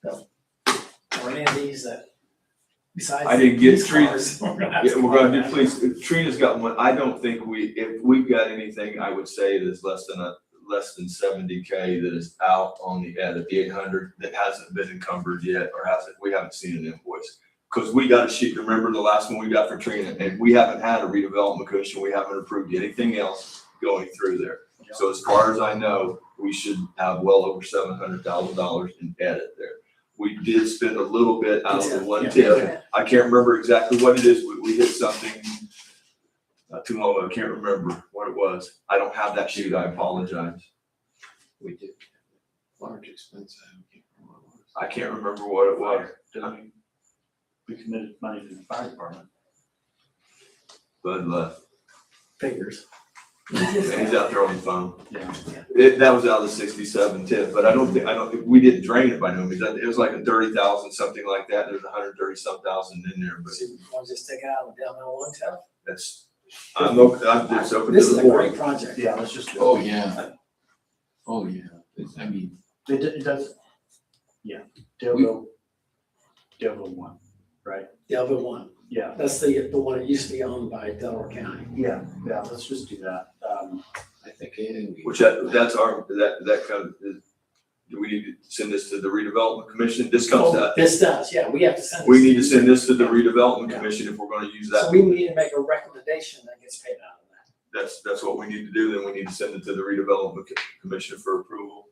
No. Or any of these that, besides I didn't get these Trina. cars, we're gonna have Yeah, to we're gonna find do, out. please, Trina's got one, I don't think if we've got anything, I would say that's less than 70K that is out on the 800 that hasn't been encumbered yet, or we haven't seen an invoice. Cause we got a sheet, remember the last one we got for Trina, and we haven't had a redevelopment commission, we haven't approved anything else going through there. So as far as I know, we should have well over $700,000 in edit there. We did spend a little bit out of the one Yeah. tip. I can't remember exactly what it is. We hit something not too long ago. I can't remember what it was. I don't have that sheet. I apologize. We did large expense. I can't remember what it was. Didn't we committed money to the fire department. But Figures. he's out there on the phone. Yeah. That was out of the 67 tip, but I don't think we didn't drain it by no means. It was like a 30,000, something like that. There's 130 some thousand in there, but So you want to just take it out of the Delville one tip? it's it's open to This is the a great board. project. Yeah, let's just. Oh, yeah. Oh, yeah. I mean, It does, yeah, Delville one, right? Delville one, Yeah, that's the one that used to be owned by Delaware County. yeah, let's just do that. I think anything we. Which that's our, that kind of, do we need to send this to the redevelopment commission? This comes to, This does, yeah, we have to send. we this need to send this to the redevelopment Yeah. commission if we're gonna use So that. we need to make a recommendation that gets paid out of that. That's what we need to do. Then we need to send it to the redevelopment commission for approval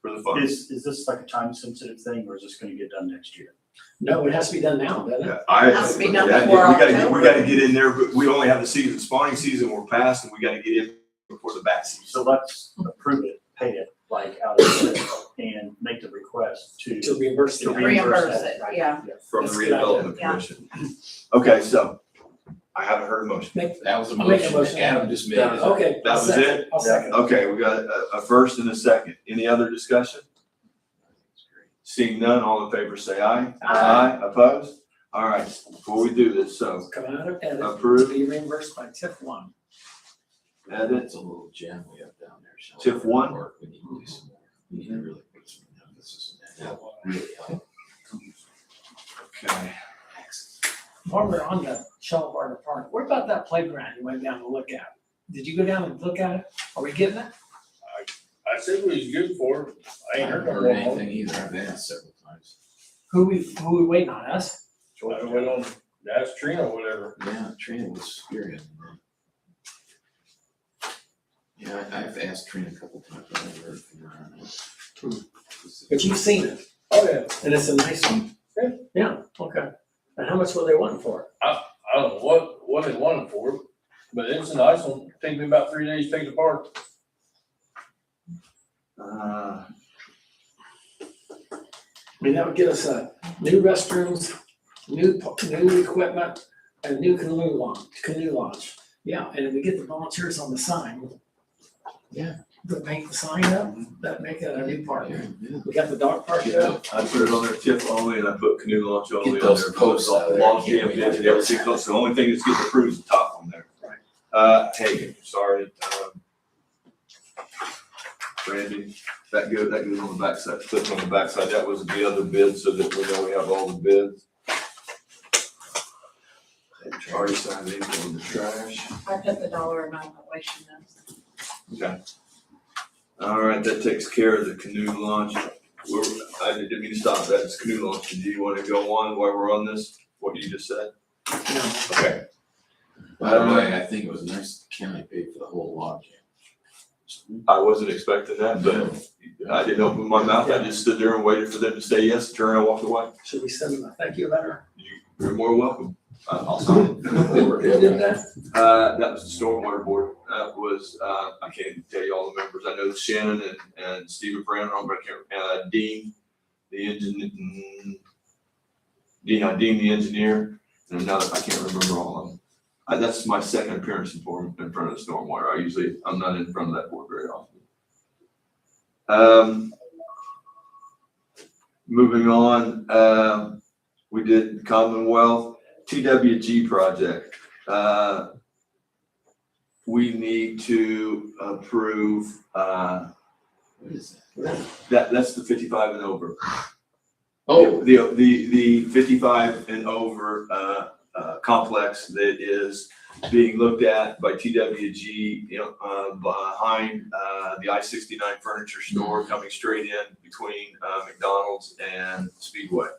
for the funds. Is this like a time sensitive thing or is this gonna get done next year? No, it has to be done now, doesn't it? Yeah, I, Has to be done yeah, before we October. gotta get in there, but we only have the season, spawning season we're past, and we gotta get in before the back season. So let's approve it, pay it, like out of the, and make the request to. To reimburse To the. Reimburse that, it, right? yeah. From the That's a good idea. redevelopment Yeah. commission. Okay, so I haven't heard a motion. That was a I'll make a motion. motion. Adam just made it. Okay. That I'll was second. it? I'll second. Okay, we got a first and a second. Any other discussion? Seeing none, all in favor say aye. Aye. Opposed? All right, before we do this, so Come out of edit, to approved, be reimbursed by TIF one. edit, That's a little jam we have down there. Shelley. TIF one? We need to do some more. We need to really put some emphasis on that. That would really help. okay. While we're on the Shell Barter Park, what about that playground you went down to look at? Did you go down and look at it? Are we getting it? I said we was good for it. I I ain't heard haven't no heard more. anything either. I've asked several times. Who we waiting on, us? I went on, that's Trina or whatever. Yeah, Trina was spearheading that. Yeah, I've asked Trina a couple times. I haven't heard from her on that. But you've seen it, Oh, yeah. and it's a nice one. Yeah. Yeah, okay. And how much were they wanting for it? I don't know what they wanted for it, but it's a nice one. Take me about 3 days to take it apart. Uh, I mean, that would get us new restrooms, new equipment, and new canoe launch. Yeah, and if we get the volunteers on the sign. Yeah. To paint the sign up, that make it a new park. Yeah, yeah. We got the dog park Get there. the- I put it on there TIF only and I put canoe launch only Get on those there. posts out of there. Log Yeah, jam we pits and gotta- everything else. The only thing that's getting approved is the top on there. Right. Hey, sorry, Randy, that goes on the backside, clip on the backside. That was the other bid so that we know we have all the bids. Already signed these on the trash. I put the dollar amount of waste in Okay. All right, that takes care of the canoe launch. I didn't mean to stop that. It's canoe launch. Do you want to go on while we're on this? What you just said? No. Okay. By the way, I think it was nice the county paid for the whole log jam. I wasn't expecting that, but I didn't open my mouth. I just stood there and waited for them to say yes, turn around, and walk away. Should we send them a thank you letter? You're more welcome. I'll sign it. Who did that? That was the stormwater board. That was, I can't tell you all the members. I know Shannon and Stephen Brown, but I can't, Dean, the engineer, Dean the engineer, and another, I can't remember all of them. That's my second appearance in front of the stormwater. I'm not in front of that board very often. Moving on, we did Commonwealth TWG project. We need to approve, What is that's the 55 and over. Oh, The 55 and over, complex that is being looked at by TWG, behind, the I-69 furniture store coming straight in between, McDonald's and Speedway.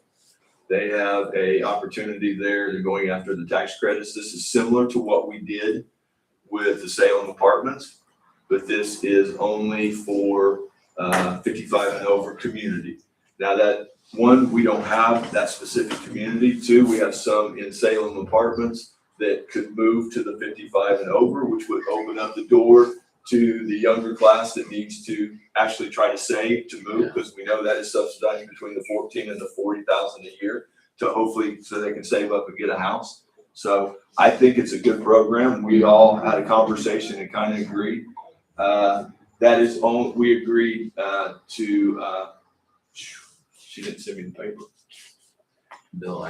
They have a opportunity there. They're going after the tax credits. This is similar to what we did with the Salem Apartments, but this is only for 55 and over community. Now that, one, we don't have that specific community. Two, we have some in Salem Apartments that could move to the 55 and over, which would open up the door to the younger class that needs to actually try to save to move, because we know that is subsidized between the 14 and the 40,000 a year to hopefully, so they can save up and get a house. So I think it's a good program. We all had a conversation and kind of agreed. We agreed to, she didn't send me the paper. Bill,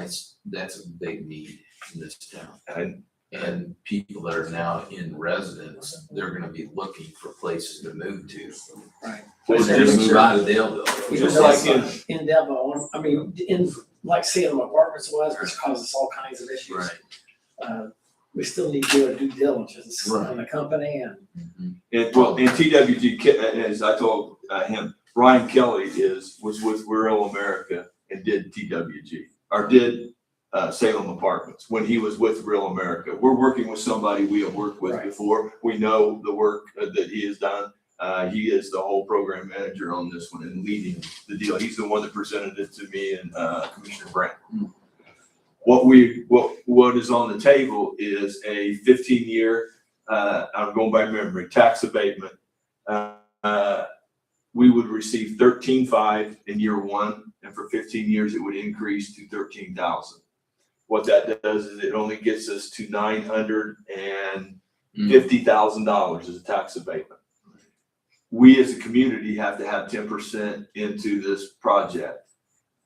that's a big need in this town. And And people that are now in residence, they're gonna be looking for places to move to. Right. Well, They're gonna just- move out of Daleville. Just like in, Devo, I mean, like Salem Apartments was, which caused us all kinds of issues. Right. We still need to do a due diligence Right. on the company and. in TWG, as I told him, Ryan Kelly was with Rural America and did TWG, or did Salem Apartments when he was with Real America. We're working with somebody we have worked with Right. before. We know the work that he has done. He is the whole program manager on this one and leading the deal. He's the one that presented it to me and Commissioner Brandt. What is on the table is a 15-year, I'm going by memory, tax abatement. We would receive 13.5 in year one, and for 15 years, it would increase to 13,000. What that does is it only gets us to $950,000 as a tax abatement. We as a community have to have 10% into this project.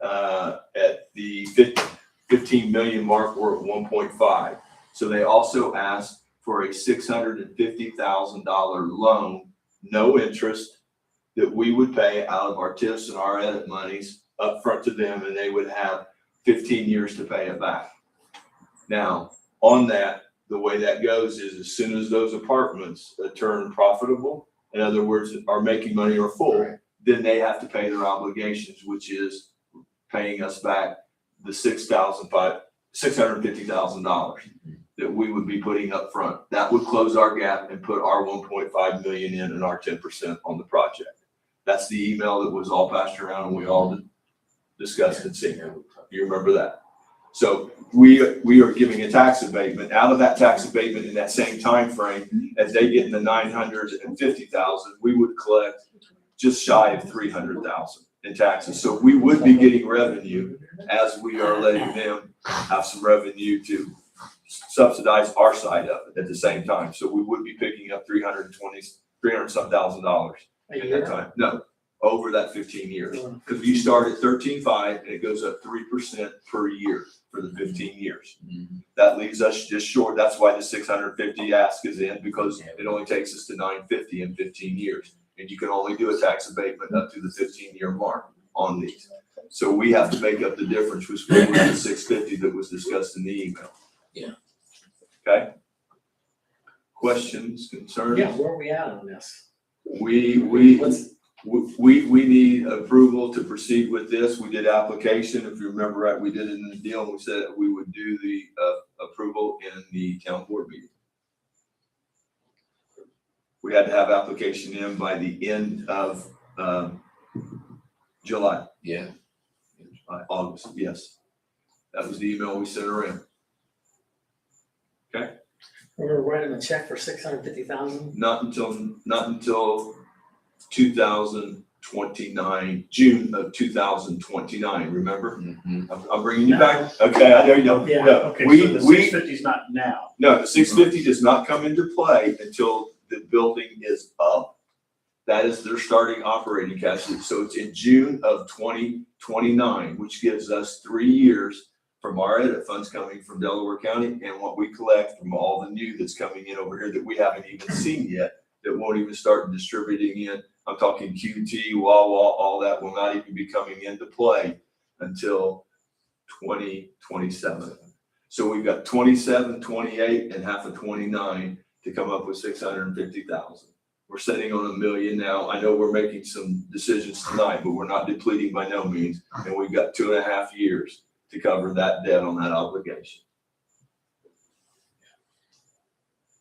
At the 15 million mark, we're at 1.5. So they also asked for a $650,000 loan, no interest, that we would pay out of our TIFs and our edit monies up front to them, and they would have 15 years to pay it back. Now, on that, the way that goes is as soon as those apartments turn profitable, in other words, are making money or full, then they have to pay their obligations, which is paying us back the $650,000 that we would be putting up front. That would close our gap and put our 1.5 million in and our 10% on the project. That's the email that was all passed around and we all discussed and seen. You remember that? So we are giving a tax abatement. Out of that tax abatement in that same time frame, as they get in the 950,000, we would collect just shy of 300,000 in taxes. So we would be getting revenue as we are letting them have some revenue to subsidize our side of it at the same time. So we would be picking up $300,000 at that time. No, over that 15 years. Because you start at 13.5 and it goes up 3% per year for the 15 years. That leaves us just short. That's why the 650 ask is in, because it only takes us to 950 in 15 years. And you can only do a tax abatement up to the 15-year mark on these. So we have to make up the difference, which was the 650 that was discussed in the email. Yeah. Okay? Questions, concerns? Yeah, where are we at on this? We need approval to proceed with this. We did application. If you remember right, we did it in the deal and we said that we would do the approval in the town board meeting. We had to have application in by the end of July. Yeah. August, yes. That was the email we sent around. Okay? We're writing a check for $650,000. Not until 2020. June of 2029, remember? Mhm. I'm bringing you back. Okay, I know you don't. Yeah, No, Okay, we, so the we, 650 is not now. no, the 650 does not come into play until the building is up. That is their starting operating cash. So it's in June of 2029, which gives us 3 years from our edit funds coming from Delaware County and what we collect from all the new that's coming in over here that we haven't even seen yet, that won't even start distributing in. I'm talking QT, Wawa, all that will not even be coming into play until 2027. So we've got 27, 28, and half of 29 to come up with 650,000. We're sitting on $1 million now. I know we're making some decisions tonight, but we're not depleting by no means. And we've got 2.5 years to cover that debt on that obligation.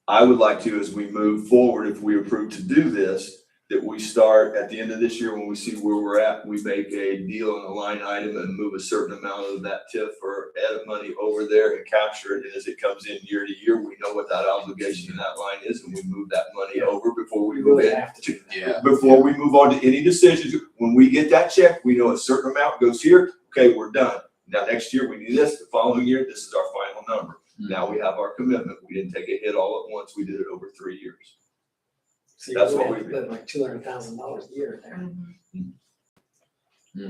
I would like to, as we move forward, if we approve to do this, that we start at the end of this year when we see where we're at, we make a deal on a line item and move a certain amount of that TIF or edit money over there and capture it. And as it comes in year to year, we know what that obligation in that line is, and we move that money over before we We move really in. have to. Yeah. Before we move on to any decisions, when we get that check, we know a certain amount goes here. Okay, we're done. Now, next year, we need this. The following year, this is our final number. Now we have our commitment. We didn't take a hit all at once. We did it over 3 years. So you That's really what have to put like $200,000 a year there.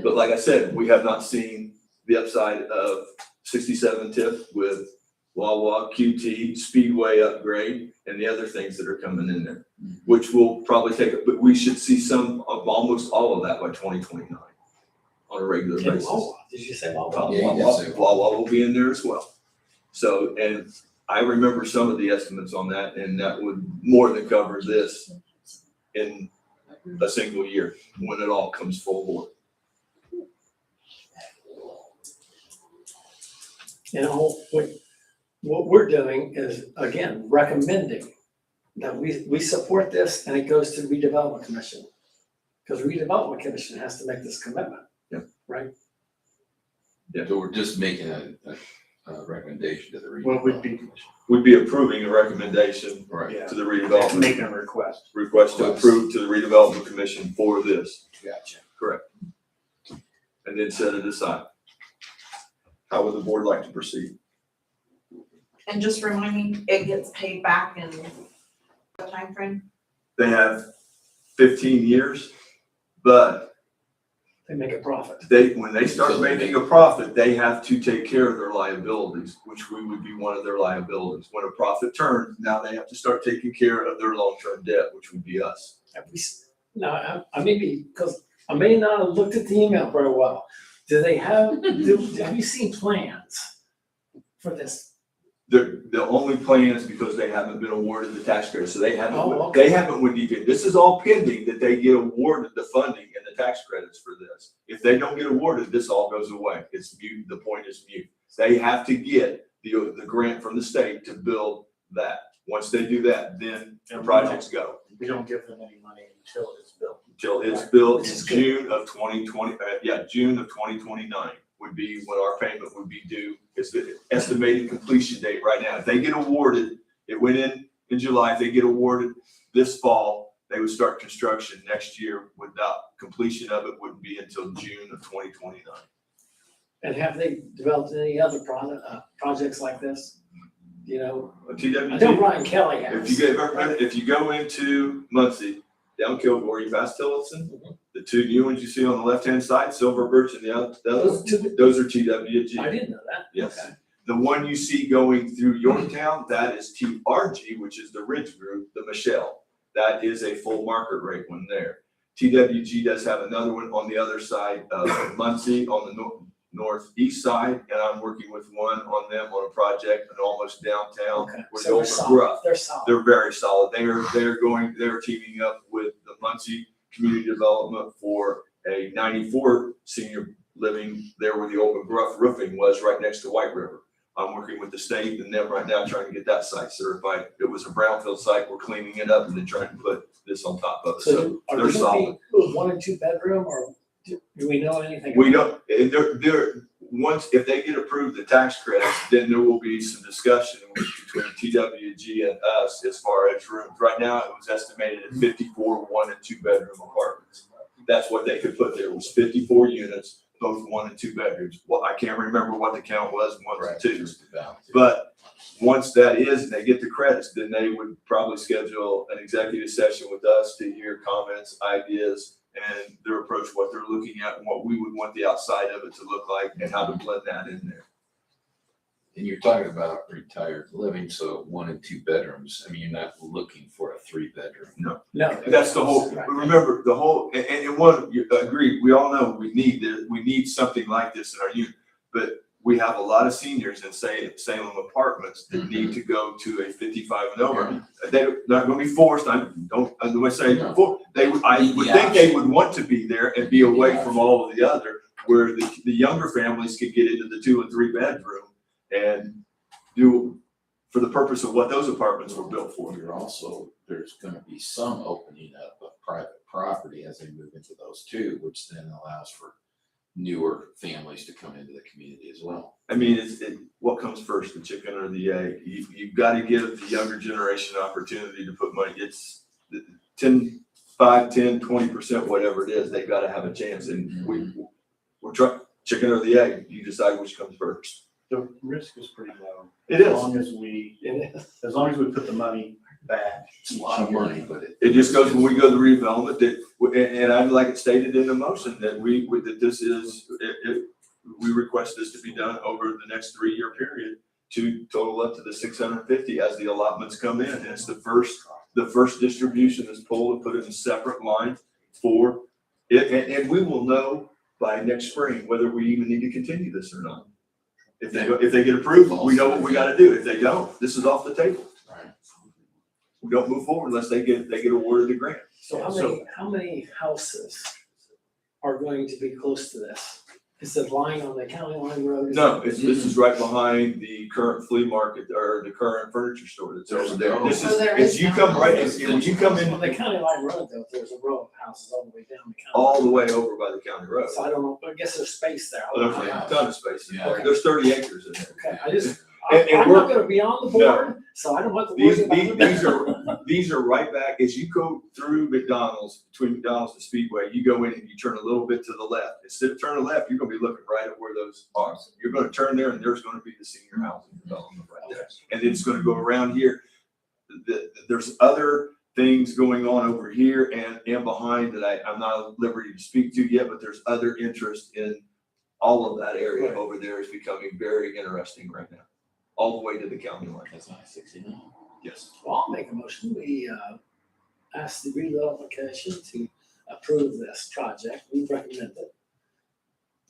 But like I said, we have not seen the upside of 67 TIF with Wawa, QT, Speedway upgrade, and the other things that are coming in there, which will probably take, but we should see some of almost all of that by 2029 on a regular Okay, basis. Wawa. Did you say Wawa? Yeah, you did say Wawa will be in there as well. So, and I remember some of the estimates on that, and that would more than cover this in a single year when it all comes full board. You know, what we're doing is, again, recommending that we support this and it goes to redevelopment commission. Because redevelopment commission has to make this commitment. Yeah. Right? So we're just making a recommendation to the Well, we'd be We'd be approving a recommendation Right, to the redevelopment, making a request. request to approve to the redevelopment commission for this, gotcha. correct? And then set it aside. How would the board like to proceed? And just remind me, it gets paid back in what timeframe? They have 15 years, but They make a profit. when they start making a profit, they have to take care of their liabilities, which we would be one of their liabilities. When a profit turns, now they have to start taking care of their long-term debt, which would be us. Have we, now, I may be, because I may not have looked at the email very well. Do they have, have you seen plans for this? The only plans, because they haven't been awarded the tax credit, so they haven't, Oh, okay. they haven't went deep. This is all pending that they get awarded the funding and the tax credits for this. If they don't get awarded, this all goes away. It's mute, the point is mute. They have to get the grant from the state to build that. Once they do that, then the projects go. We don't give them any money until it's built. Until it's built Which in is good. June of 2020, June of 2029 would be when our payment would be due. It's the estimated completion date right now. If they get awarded, it went in July, if they get awarded this fall, they would start construction next year. Without completion of it wouldn't be until June of 2029. And have they developed any other projects like this? You know, I know TWG, Brian Kelly has. if you go into Muncie, down Kilgore, you pass Tillotson, the two new ones you see on the left-hand side, Silver Birch and the other, Those two, those are TWG. I didn't know that. Yes. Okay. The one you see going through Yorktown, that is TRG, which is the Ridge Group, the Michelle. That is a full market rate one there. TWG does have another one on the other side of Muncie on the northeast side, and I'm working with one on them on a project and almost downtown Okay, with so they're Open solid, Gruff. they're solid. They're very solid. They're teaming up with the Muncie Community Development for a 94 senior living there where the Open Gruff roofing was, right next to White River. I'm working with the state and them right now trying to get that site certified. It was a brownfield site. We're cleaning it up and then trying to put this on top of it. So Are they're they gonna solid. be 1 and 2 bedroom, or do we know anything? We about don't, and once, if they get approved the tax credits, then there will be some discussion between TWG and us as far as rooms. Right now, it was estimated at 54 1 and 2 bedroom apartments. that's what they could put there, was 54 units, both 1 and 2 bedrooms. Well, I can't remember what the count was, 1 and 2. Just about. But once that is, and they get the credits, then they would probably schedule an executive session with us to hear comments, ideas, and their approach, what they're looking at, and what we would want the outside of it to look like, and how to blend that in there. And you're talking about retired living, so 1 and 2 bedrooms. I mean, you're not looking for a 3-bedroom. No. That's the whole, remember, the whole, and one, you agree, we all know we need something like this in our unit. But we have a lot of seniors in Salem apartments that need to go to a 55 and over. They're not gonna be forced, I don't say, I would think they would want to be there and be away from all of the other, where the younger families could get into the 2 and 3 bedroom and do, for the purpose of what those apartments were built for. You're also, there's gonna be some opening up of private property as they move into those too, which then allows for newer families to come into the community as well. I mean, what comes first, the chicken or the egg? You've got to give the younger generation an opportunity to put money. It's 5, 10, 20%, whatever it is, they've got to have a chance. And we're trying, chicken or the egg, you decide which comes first. The risk is pretty low. It As is. long as we put the money back. It's a lot of money, but It just goes, when we go to the redevelopment, and I'd like it stated in the motion that we request this to be done over the next 3-year period to total up to the 650 as the allotments come in. And it's the first distribution is pulled and put in a separate line for it. And we will know by next spring whether we even need to continue this or not. If they get approved, we know what we gotta do. If they don't, this is off the table. right. We don't move forward unless they get awarded the grant. So how many houses are going to be close to this? Is it lying on the county line road? No, this is right behind the current flea market or the current furniture store that's over there. This Oh, there is, is if you now. come right, when you come On the in, county line road though, there's a row of houses all the way down the county. all the way over by the county road. So I don't know, I guess there's space there. There's a ton of space in there. Okay. There's 30 acres in there. Okay, And I'm we're- not gonna be on the board, so I don't want to worry about it. These are right back, as you go through McDonald's, between McDonald's and Speedway, you go in and you turn a little bit to the left. Instead of turning left, you're gonna be looking right at where those are. You're gonna turn there and there's gonna be the senior housing development right there. And then it's gonna go around here. There's other things going on over here and behind that I'm not at liberty to speak to yet, but there's other interest in all of that area Right. over there is becoming very interesting right now, all the way to the county line. That's I-69. Yes. Well, I'll make a motion, we ask the redevelopment commission to approve this project, we recommend it.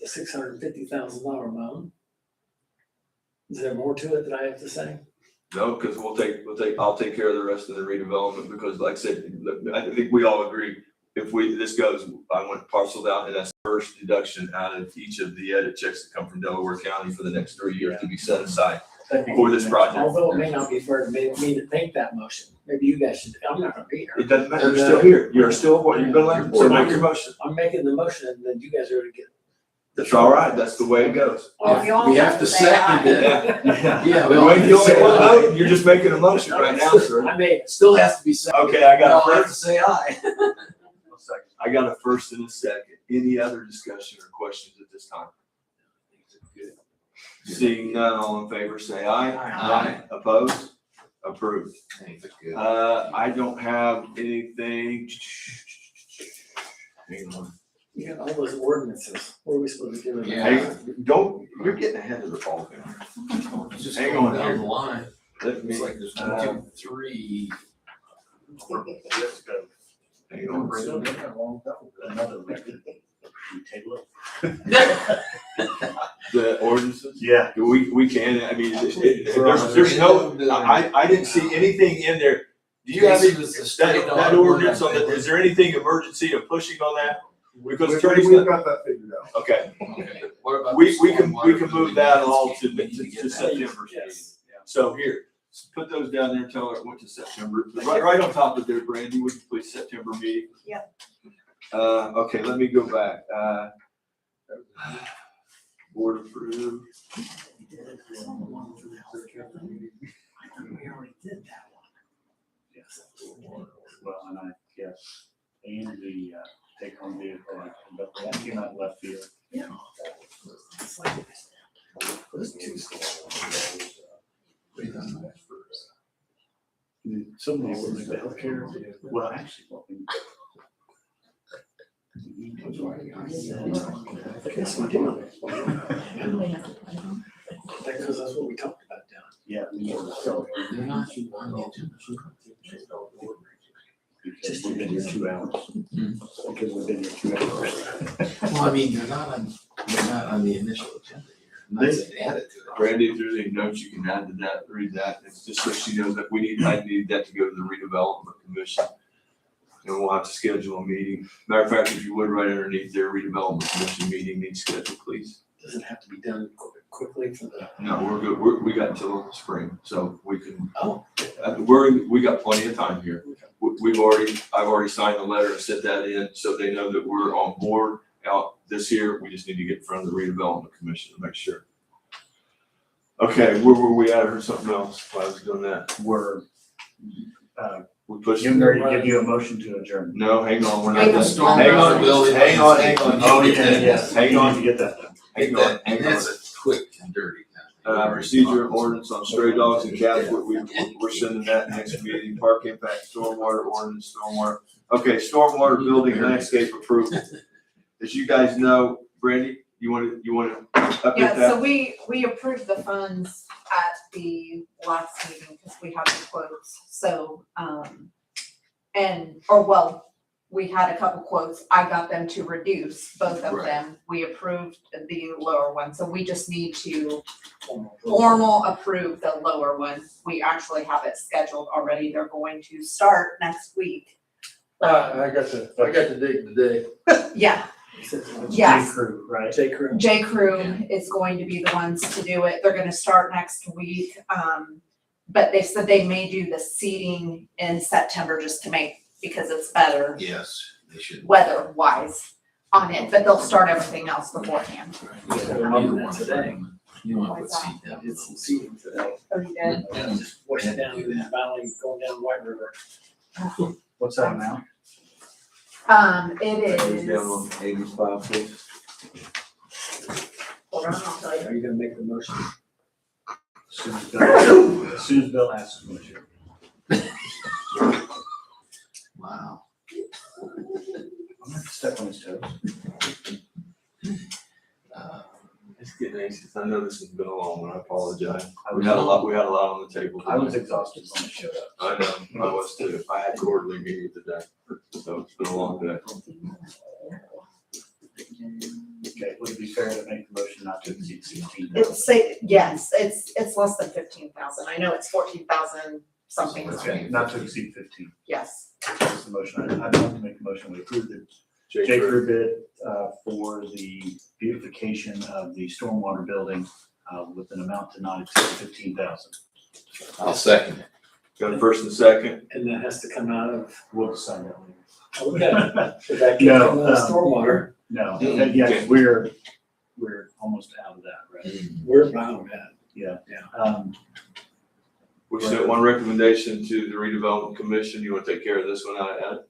The $650,000 amount. Is there more to it that I have to say? No, because I'll take care of the rest of the redevelopment, because like I said, I think we all agree, if this goes, I want it parceled out, and that's the first deduction out of each of the edit checks that come from Delaware County for the next 3 years to be set aside for this project. Although it may not be fair to me to make that motion, maybe you guys should, I'm not gonna be It here. doesn't matter, you're still here, you're gonna let, so make your motion. I'm making the motion and then you guys are gonna get. That's all right, that's the way it goes. Well, if you all We have to say second aye. it. Yeah, we You all ain't have the to only say one aye. voting, you're just making a motion right now, sir. I made it. Still has to be second. Okay, I got a first, say aye. I got a first and a second. Any other discussion or questions at this time? Seeing none, all in favor, say aye. Aye. Opposed? Approved. Things are good. I don't have anything. Hang on. You got all those ordinances, what are we supposed to do? with that? Yeah. You're getting ahead of the ball game. Just hang going on down here. the line. Let me, It's like there's 1, 2, 3. Let's go. hang on. Another record. We table The ordinances? Yeah. We can, I mean, there's no, I didn't see anything in there. Do you have any, that ordinance on it, is there anything emergency or pushing on that? Because Attorney's We've got that figured out. okay, Okay. What about we the can stormwater? move that all to We need get that. September's meeting. Yes. So here, put those down there and tell her it went to September, right on top of there, Brandy, would you please, September meeting? Yep. Okay, let me go back, board approved. I thought we already did that one. Well, and I guess, and the take home vehicle Some of these will make the healthcare, well, actually, what we. I guess we do. Because that's what we talked about down. Yeah. So, They're not on the agenda. because we've been here 2 hours. Because we've been here 2 hours. Well, I mean, they're not on the initial agenda here. I'm not saying add it to it. Brandy, if there's any notes you can add to that, read that. It's just so she knows that I need that to go to the redevelopment commission. And we'll have to schedule a meeting. Matter of fact, if you would, right underneath there, redevelopment commission meeting needs scheduled, please. Does it have to be done quickly for the? No, we're good. We got until spring, so we can, Oh. we got plenty of time here. I've already signed the letter and sent that in, so they know that we're on board out this year. We just need to get in front of the redevelopment commission to make sure. Okay, where were we at? I heard something else while I was doing that. We're, We pushed. getting ready to give you a motion to adjourn. No, hang on, we're not Hang done. on. Hang on, Building. hang on. Oh, yeah, yes, Hang you on. need to get that done. Hang on, hang And on. that's a quick and dirty kind of thing. Procedure and ordinance on stray dogs and cats, we're sending that next meeting, park impact, stormwater ordinance, stormwater. Okay, stormwater building landscape approval. As you guys know, Brandy, you wanna update Yeah, that? so we approved the funds at the last meeting because we had the quotes, so, we had a couple quotes, I got them to reduce both of Right. them. We approved the lower one, so we just need to formal approve the lower one. We actually have it scheduled already, they're going to start next week. I got the date today. Yeah, J. yes. Crew, right? J. Crew. J. Crew is going to be the ones to do it. They're gonna start next week. But they said they may do the seeding in September just to make, because it's better Yes, they should. weather wise on it, but they'll start everything else beforehand. Today. You want to put What's that? seed down. Did some seeding today. Oh, you did? Yeah. Just washing down in the valley, going down White River. What's that amount? It Goes down is, on 85, please. hold on, I'll tell you. Are you gonna make the motion? As soon as Bill asks me to. Wow. I'm not stepping on his toes. It's getting anxious. I know this has been a long one. I apologize. I We had a lot on the table. I was exhausted when I showed up. I know, I was too. I had quarterly meeting today, so it's been a long day. Okay, would it be fair to make the motion not to exceed 16? Yes, it's less than 15,000. I know it's 14,000 something. Okay, not to exceed 15. Yes. That's the motion. I'd like to make the motion. We approve the J. Crew bid for the beautification of the stormwater building with an amount to not exceed 15,000. I'll second it. Got a first and second. And that has to come out of, We'll decide that later. okay, so that No, can come out of stormwater. No, Mm, yeah, okay. we're almost out of that, right? We're bound that. Yeah. Yeah. We sent one recommendation to the redevelopment commission. You want to take care of this one out of ed?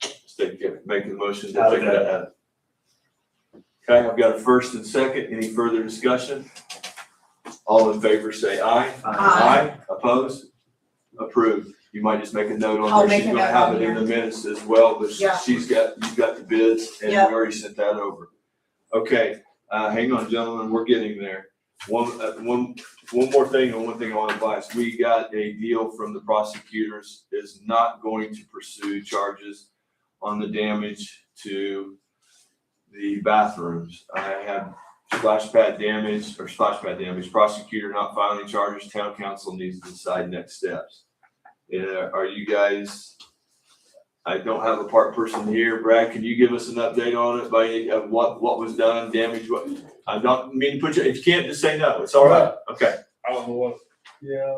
Just take care, make the motion to Out take of that out. Okay, I've got a first and second. Any further discussion? All in favor say aye. Aye. Opposed? Approved. You might just make a note I'll on there. make She's a gonna note have on it in here. the minutes as well, but Yeah. you've got the bids and we Yeah. already sent that over. Okay, hang on, gentlemen, we're getting there. One more thing, and one thing I want to advise. We got a deal from the prosecutors is not going to pursue charges on the damage to the bathrooms. I have splash pad damage, prosecutor not filing charges, town council needs to decide next steps. Are you guys, I don't have a part person here. Brad, can you give us an update on it of what was done, damage, what? I don't mean to put you, if you can't, just say no. It's all right. Okay. I don't know what. Yeah.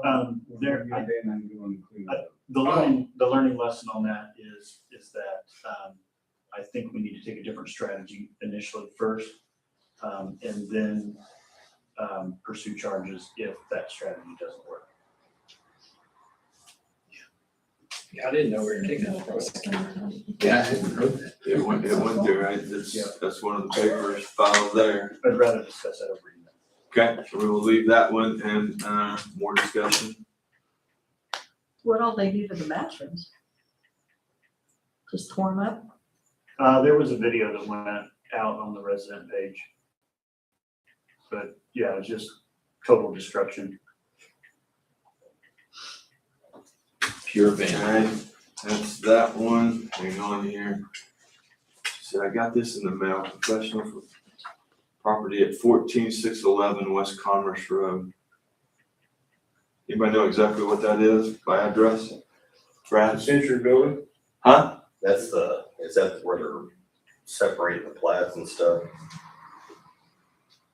The learning lesson on that is that I think we need to take a different strategy initially first, and then pursue charges if that strategy doesn't work. Yeah, I didn't know we were taking that process. Yeah, I hadn't heard that. It went there, right? That's one of the papers filed there. I'd rather discuss that over email. Okay, so we will leave that one and, more discussion. What all they do to the bathrooms? Just tore them up? There was a video that went out on the resident page. But yeah, it was just total destruction. Pure vandalism. Okay, that's that one, hang on here. So I got this in the mail, professional for property at 14611 West Commerce Road. Anybody know exactly what that is by address? Brad? Century Building? Huh? That's is that where they're separating the plats and stuff?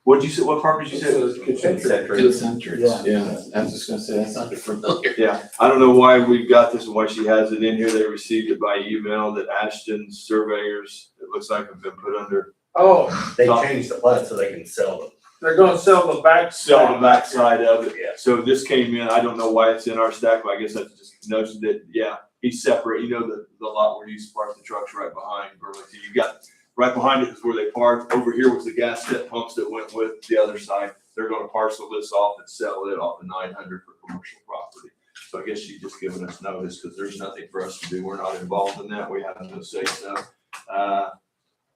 What'd you say, what property did you say? Concentric. Concentric, Yeah. yeah, I was just gonna say, that sounded familiar. Yeah, I don't know why we've got this and why she has it in here. They received it by email that Ashton surveyors, it looks like have been put under. Oh, They changed the plat so they can sell them. they're gonna sell the back. Sell the backside of it. Yeah. So this came in, I don't know why it's in our stack, but I guess that's just noticed that, yeah, he's separate, you know, the lot where you used to park the trucks right behind Burlington. You got, right behind it is where they parked. Over here was the gas step pumps that went with the other side. They're gonna parcel this off and sell it off the 900 for commercial property. So I guess she's just giving us notice, because there's nothing for us to do. We're not involved in that. We have no say so.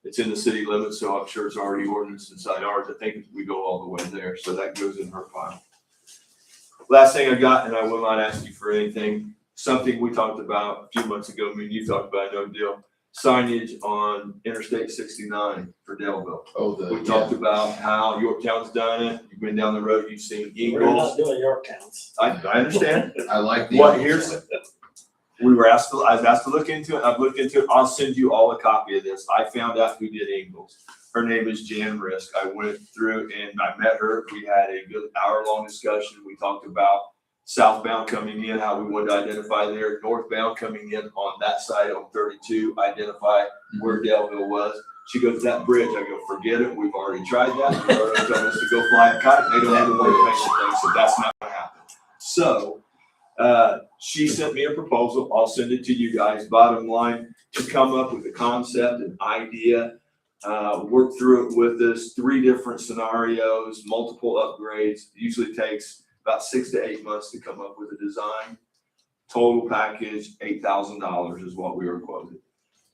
It's in the city limits, so I'm sure it's already ordinance inside ours. I think we go all the way there, so that goes in her file. Last thing I got, and I will not ask you for anything, something we talked about a few months ago, me and you talked about, no deal. Signage on Interstate 69 for Delville. Oh, We talked about how Yorktown's done it. You've been down the road, you've seen Eagles. doing Yorktowns. I understand. I like the. What, here's, I was asked to look into it. I've looked into it. I'll send you all a copy of this. I found out who did Ingles. Her name is Jan Risk. I went through and I met her. We had a good hour-long discussion. We talked about southbound coming in, how we wanted to identify there, northbound coming in on that side on 32, identify where Delville was. She goes, that bridge. I go, forget it. We've already tried that. They already told us to go fly a kite. They don't have the money to paint the thing, so that's not gonna happen. So, she sent me a proposal. I'll send it to you guys. Bottom line, to come up with a concept, an idea, work through it with us, 3 different scenarios, multiple upgrades. Usually takes about 6 to 8 months to come up with a design. Total package, $8,000 is what we were quoted.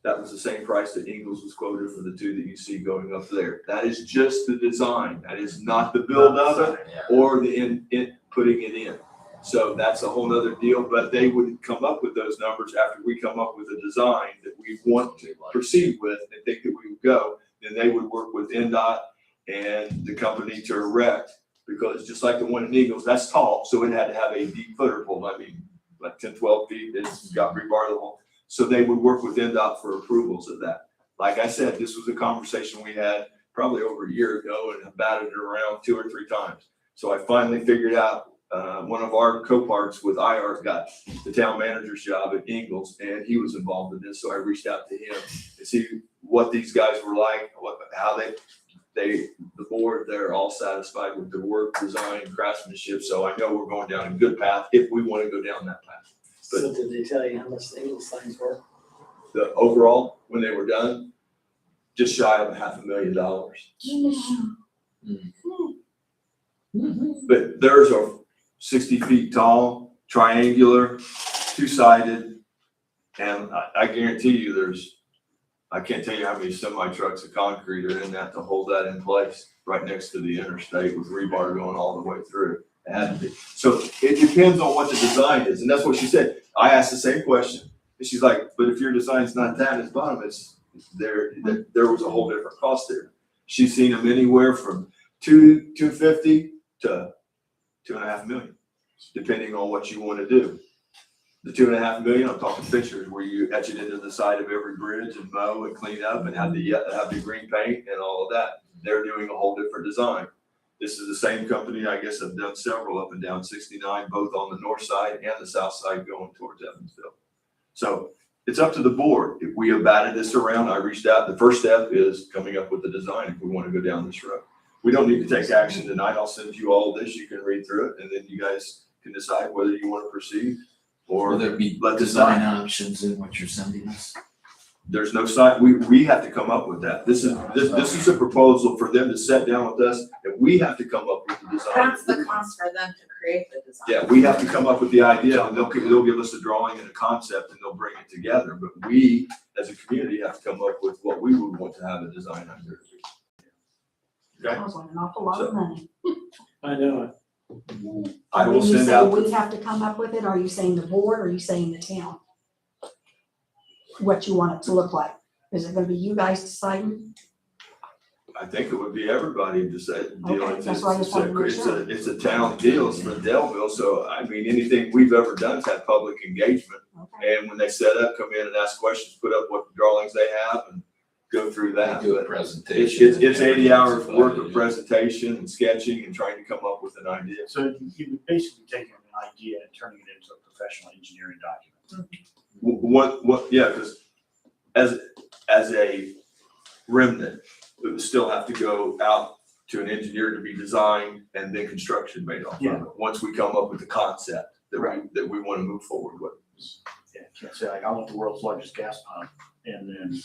That was the same price that Ingles was quoted for the 2 that you see going up there. That is just the design. That is not the build of it or the putting it in. So that's a whole nother deal, but they would come up with those numbers after we come up with a design that we want to proceed with and think that we would go. Then they would work with NDOT and the company to erect, because just like the one in Eagles, that's tall, so it had to have a deep footer pole. I mean, like 10, 12 feet, it's got rebar the whole. So they would work with NDOT for approvals of that. Like I said, this was a conversation we had probably over a year ago and have batted it around 2 or 3 times. So I finally figured out, one of our co-parts with IR got the town manager's job at Ingles, and he was involved in this. So I reached out to him to see what these guys were like, how the board, they're all satisfied with their work, design, craftsmanship. So I know we're going down a good path if we want to go down that path. So did they tell you how much the Eagle signs were? The overall, when they were done, just shy of $500,000. But theirs are 60 feet tall, triangular, 2-sided, and I guarantee you I can't tell you how many semi-trucks of concrete are in that to hold that in place right next to the interstate with rebar going all the way through. It had to be. So it depends on what the design is, and that's what she said. I asked the same question, and she's like, but if your design's not that, it's bottom, there was a whole different cost there. She's seen them anywhere from $250,000 to $2.5 million, depending on what you want to do. The $2.5 million, I'm talking fixtures where you etch it into the side of every bridge and mow and clean up and have the green paint and all of that. They're doing a whole different design. This is the same company, I guess I've done several up and down 69, both on the north side and the south side going towards Evansville. So it's up to the board. If we have batted this around, I reached out. The first step is coming up with the design if we want to go down this road. We don't need to take action tonight. I'll send you all this. You can read through it, and then you guys can decide whether you want to proceed or Will there be let design design. options in what you're sending us? There's no sign, we have to come up with that. This is a proposal for them to sit down with us, and we have to come up with the design. That's the cost for them to create the design. Yeah, we have to come up with the idea, and they'll give us a drawing and a concept, and they'll bring it together, but we, as a community, have to come up with what we would want to have a design under. Okay? That was an awful lot of money. I know it. I will When you send say out, we have to come up with it, are you saying the board, or are you saying the town? What you want it to look like? Is it gonna be you guys deciding? I think it would be everybody to say, Okay, that's why I just wanted to make sure. it's a town deal, it's from Delville, so I mean, anything we've ever done has had public engagement. Okay. And when they set up, come in and ask questions, put up what drawings they have and go through that. Do a But presentation. it's 80 hours worth of presentation and sketching and trying to come up with an idea. So you would basically take an idea and turning it into a professional engineering document. Yeah, because as a remnant, it would still have to go out to an engineer to be designed and then construction made off of Yeah. it. Once we come up with the concept that we want to move forward with. Yeah, you can't say like, I want the world's largest gas pump, and then,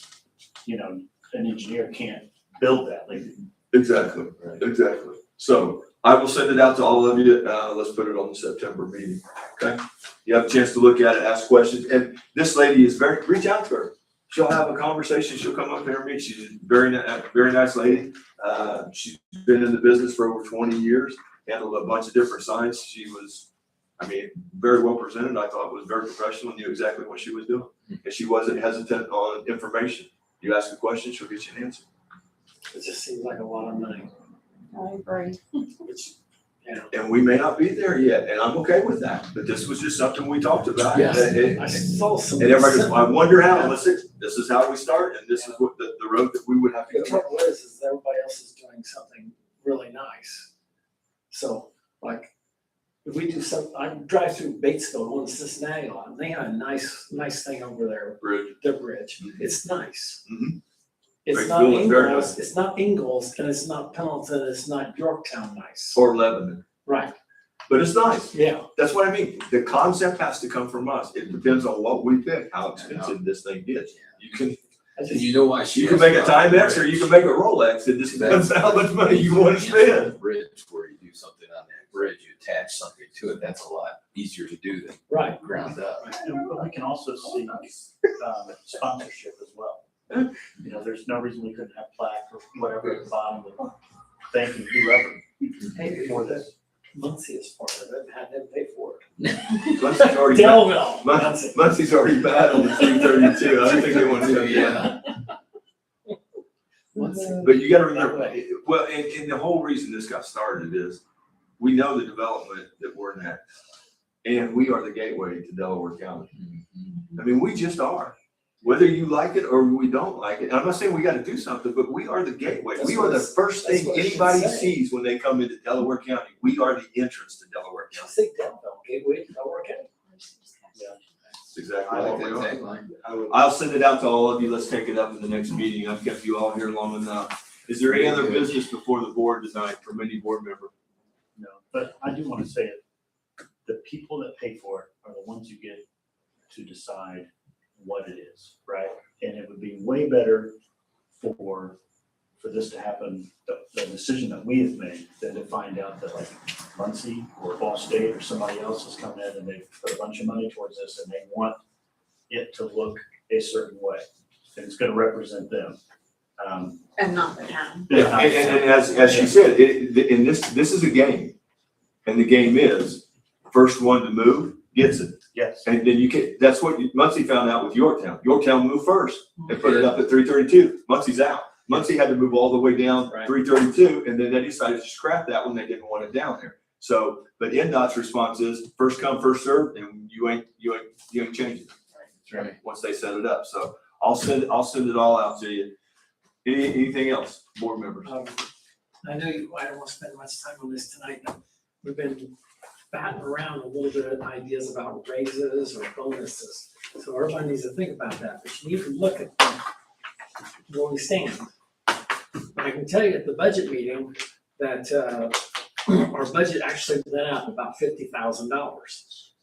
you know, an engineer can't build that, like, Exactly, exactly. So I will send it out to all of you. Let's put it on the September meeting, okay? You have a chance to look at it, ask questions, and this lady is reach out to her. She'll have a conversation, she'll come up here and meet. She's a very nice lady. She's been in the business for over 20 years, handled a bunch of different signs. She was, I mean, very well presented. I thought was very professional, knew exactly what she was doing. And she wasn't hesitant on information. You ask a question, she'll get you an answer. It just seems like a lot of money, I agree. which, you know. And we may not be there yet, and I'm okay with that, but this was just something we talked about. Yes, And I saw some. everybody goes, I wonder how, listen, this is how we start, and this is what the road that we would have to The go. trouble is everybody else is doing something really nice. So, like, if we do some, I drive through Batesville, going to Cincinnati a lot, and they have a nice thing over there, Bridge. their bridge. It's nice. Mhm. It's not Batesville is very Ingalls, nice. it's not Ingalls, and it's not Pendleton, it's not Yorktown nice. Or Lebanon, Right, but it's nice. yeah. That's what I mean. The concept has to come from us. It depends on what we pick, how expensive this thing is. You can, I And just, you know why she. you can make a Timex or you can make a Rolex. It just depends on how much money you want to spend. Bridge where you do something on that bridge, you attach something to it, that's a lot easier to do than right. ground up. but we can also see, sponsorship as well. You know, there's no reason we couldn't have plaque or whatever at the bottom of thanking whoever Hey, for this. Muncie is part of it, had them pay for it. Muncie's already bad. Delville, Muncie. Muncie's already bad on the 332. I don't think they want to do that. Yeah. Muncie. But you gotta remember, well, and the whole reason this got started is we know the development that we're next. And we are the gateway to Delaware County. I mean, we just are. Whether you like it or we don't like it. And I'm not saying we gotta do something, but we are the gateway. That's We what are the it's- first that's thing what it should anybody say. sees when they come into Delaware County. We are the entrance to Delaware I County. think Delville, Gateway to Delaware County. That's exactly I what like we that are. tagline. I'll send it out to all of you. Let's take it up in the next meeting. I've kept you all here long enough. Is there any other business before the board tonight from any board member? No, but I do want to say it, the people that pay for it are the ones who get to decide what it is, right? And it would be way better for this to happen, the decision that we have made, than to find out that like Muncie or Ball State or somebody else has come in and they've put a bunch of money towards this and they want it to look a certain way. And it's gonna represent them. And not the town. Yeah, and as she said, and this is a game. And the game is, first one to move gets it. Yes. And then you can, that's what Muncie found out with Yorktown. Yorktown moved first. They put it up at 332. Muncie's out. Muncie had to move all the way down Right. 332, and then they decided to scrap that one. They didn't want it down there. So, but NDOT's response is first come, first served, and you ain't changing it. That's right. Once they set it up. So I'll send it all out to you. Anything else, board members? I know I don't want to spend much time on this tonight, but we've been batting around a little bit of ideas about raises or bonuses. So everybody needs to think about that, but you need to look at where we stand. I can tell you at the budget meeting that our budget actually went up about $50,000.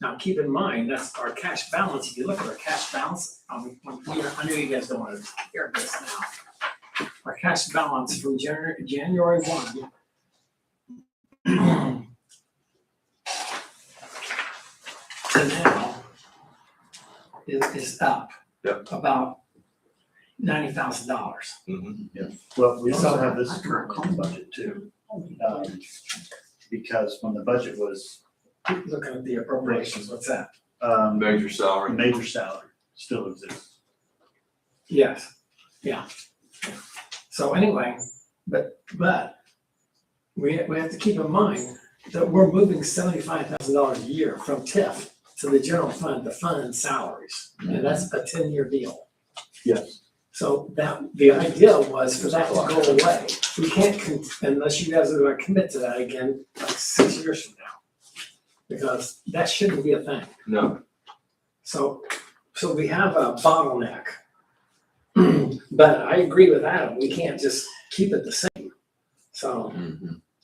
Now, keep in mind, that's our cash balance. If you look at our cash balance, I know you guys don't want to hear this now. Our cash balance from January 1 to now is up. Yep. About $90,000. Well, we also So- have this current budget too. Because when the budget was, Looking at the appropriations, what's that? Major salary. major salary still exists. Yes, yeah. So anyway, but we have to keep in mind that we're moving $75,000 a year from TIF to the general fund to fund salaries. And that's a 10-year deal. Yes. So the idea was for that to go away. We can't, unless you guys are gonna commit to that again, like 6 years from now. Because that shouldn't be a thing. No, So we have a bottleneck. But I agree with Adam, we can't just keep it the same. So,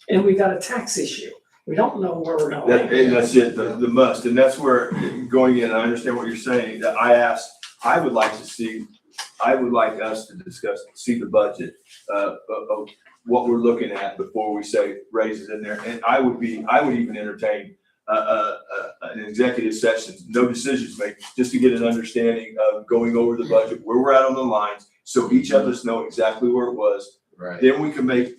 and we got a tax issue. We don't know where we're gonna that, land. and that's it, the must, and that's where, going in, I understand what you're saying, that I would like us to discuss, see the budget, of what we're looking at before we say raises in there, and I would even entertain an executive session, no decisions made, just to get an understanding of going over the budget, where we're at on the lines, so each of us know exactly where it was. Right. Then we can make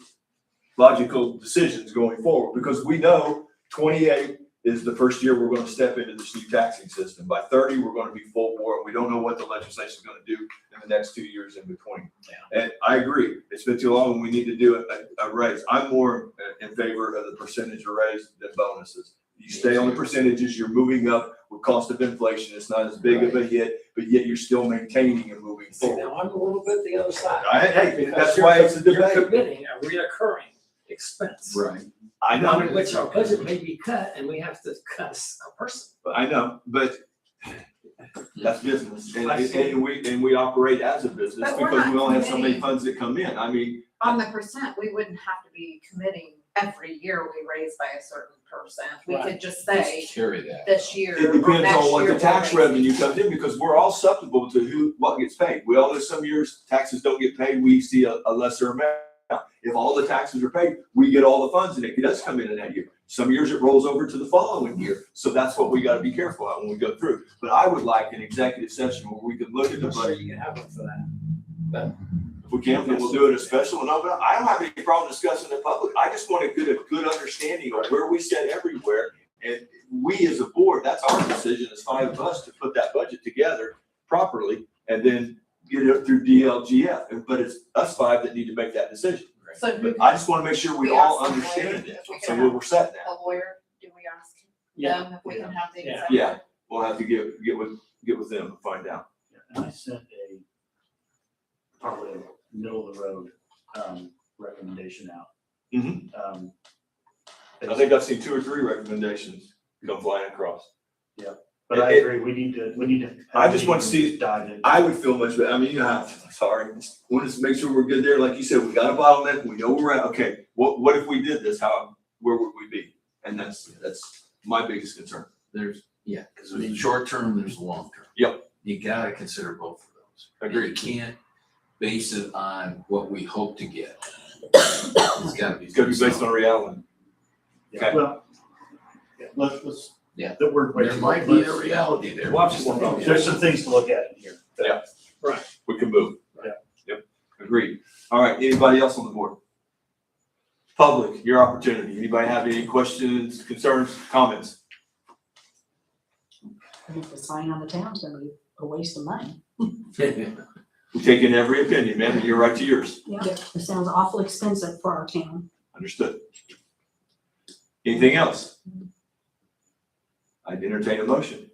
logical decisions going forward, because we know 28 is the first year we're gonna step into this new taxing system. By 30, we're gonna be full bore, and we don't know what the legislation is gonna do in the next 2 years in between. And I agree, it's been too long, and we need to do a raise. I'm more in favor of the percentage of raise than bonuses. You stay on the percentages, you're moving up with cost of inflation, it's not as big of a hit, but yet you're still maintaining and moving See, forward. now I'm a little bit the other side. Hey, that's Because why it's a You're debate. committing a reoccurring expense. Right. I On which know, our budget may be cut and we have to cut a person. I know, but that's business, and we operate as a business But we're because not we only have so many committing. funds that come in. I mean, On the percent, we wouldn't have to be committing every year we raise by a certain percent. We could just say Just carry that. this year it or depends next on what year the we'll tax raise it. revenue comes in, because we're all susceptible to what gets paid. We all know some years taxes don't get paid, we see a lesser amount. If all the taxes are paid, we get all the funds, and it does come in that year. Some years it rolls over to the following year, so that's what we gotta be careful of when we go through. But I would like an executive session where we can look at the budget. You can have it for that. If we can, then we'll do it a special, and I don't have any problem discussing it in public. I just want to get a good understanding of where we sit everywhere. And we as a board, that's our decision, as 5 of us, to put that budget together properly and then get it through DLGF. But it's us 5 that need to make that decision. So who But I just want to make sure we We all ask the understand lawyer it, if we so can where have we're set now. the lawyer, do we ask Yeah. them if we can have the Yeah. executive? Yeah, we'll have to get with them and find out. And I sent probably a middle of the road, recommendation out. Mhm. Um, I think I've seen 2 or 3 recommendations come flying across. But I agree, we need to. I just want to see- Dive in. I would feel much better. I mean, sorry, want to make sure we're good there. Like you said, we got a bottleneck, we know where we're at. Okay, what if we did this? Where would we be? And that's my biggest concern. Because there's the short term, there's the long term. Yep. You gotta consider both of those. And Agreed. You can't base it on what we hope to get. It's gotta be. It's gonna be based on reality. Yeah, Okay. well, yeah, let's. Yeah. The word. There might be a reality there. Watch this one. There's some things to look at here. We can move. Yeah. Yep, agreed. All right, anybody else on the board? Public, your opportunity. Anybody have any questions, concerns, comments? I think the sign on the town's gonna be a waste of money. We take in every opinion, man, and you're right to yours. Yeah. It sounds awful expensive for our town. Understood. Anything else? I'd entertain a motion.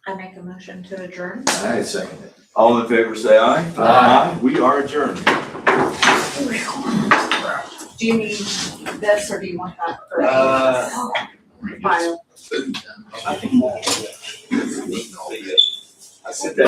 I make a motion to adjourn. I second it. All in favor, say aye. Aye. We are adjourned. Do you need this or do you want that? for file? I sit down.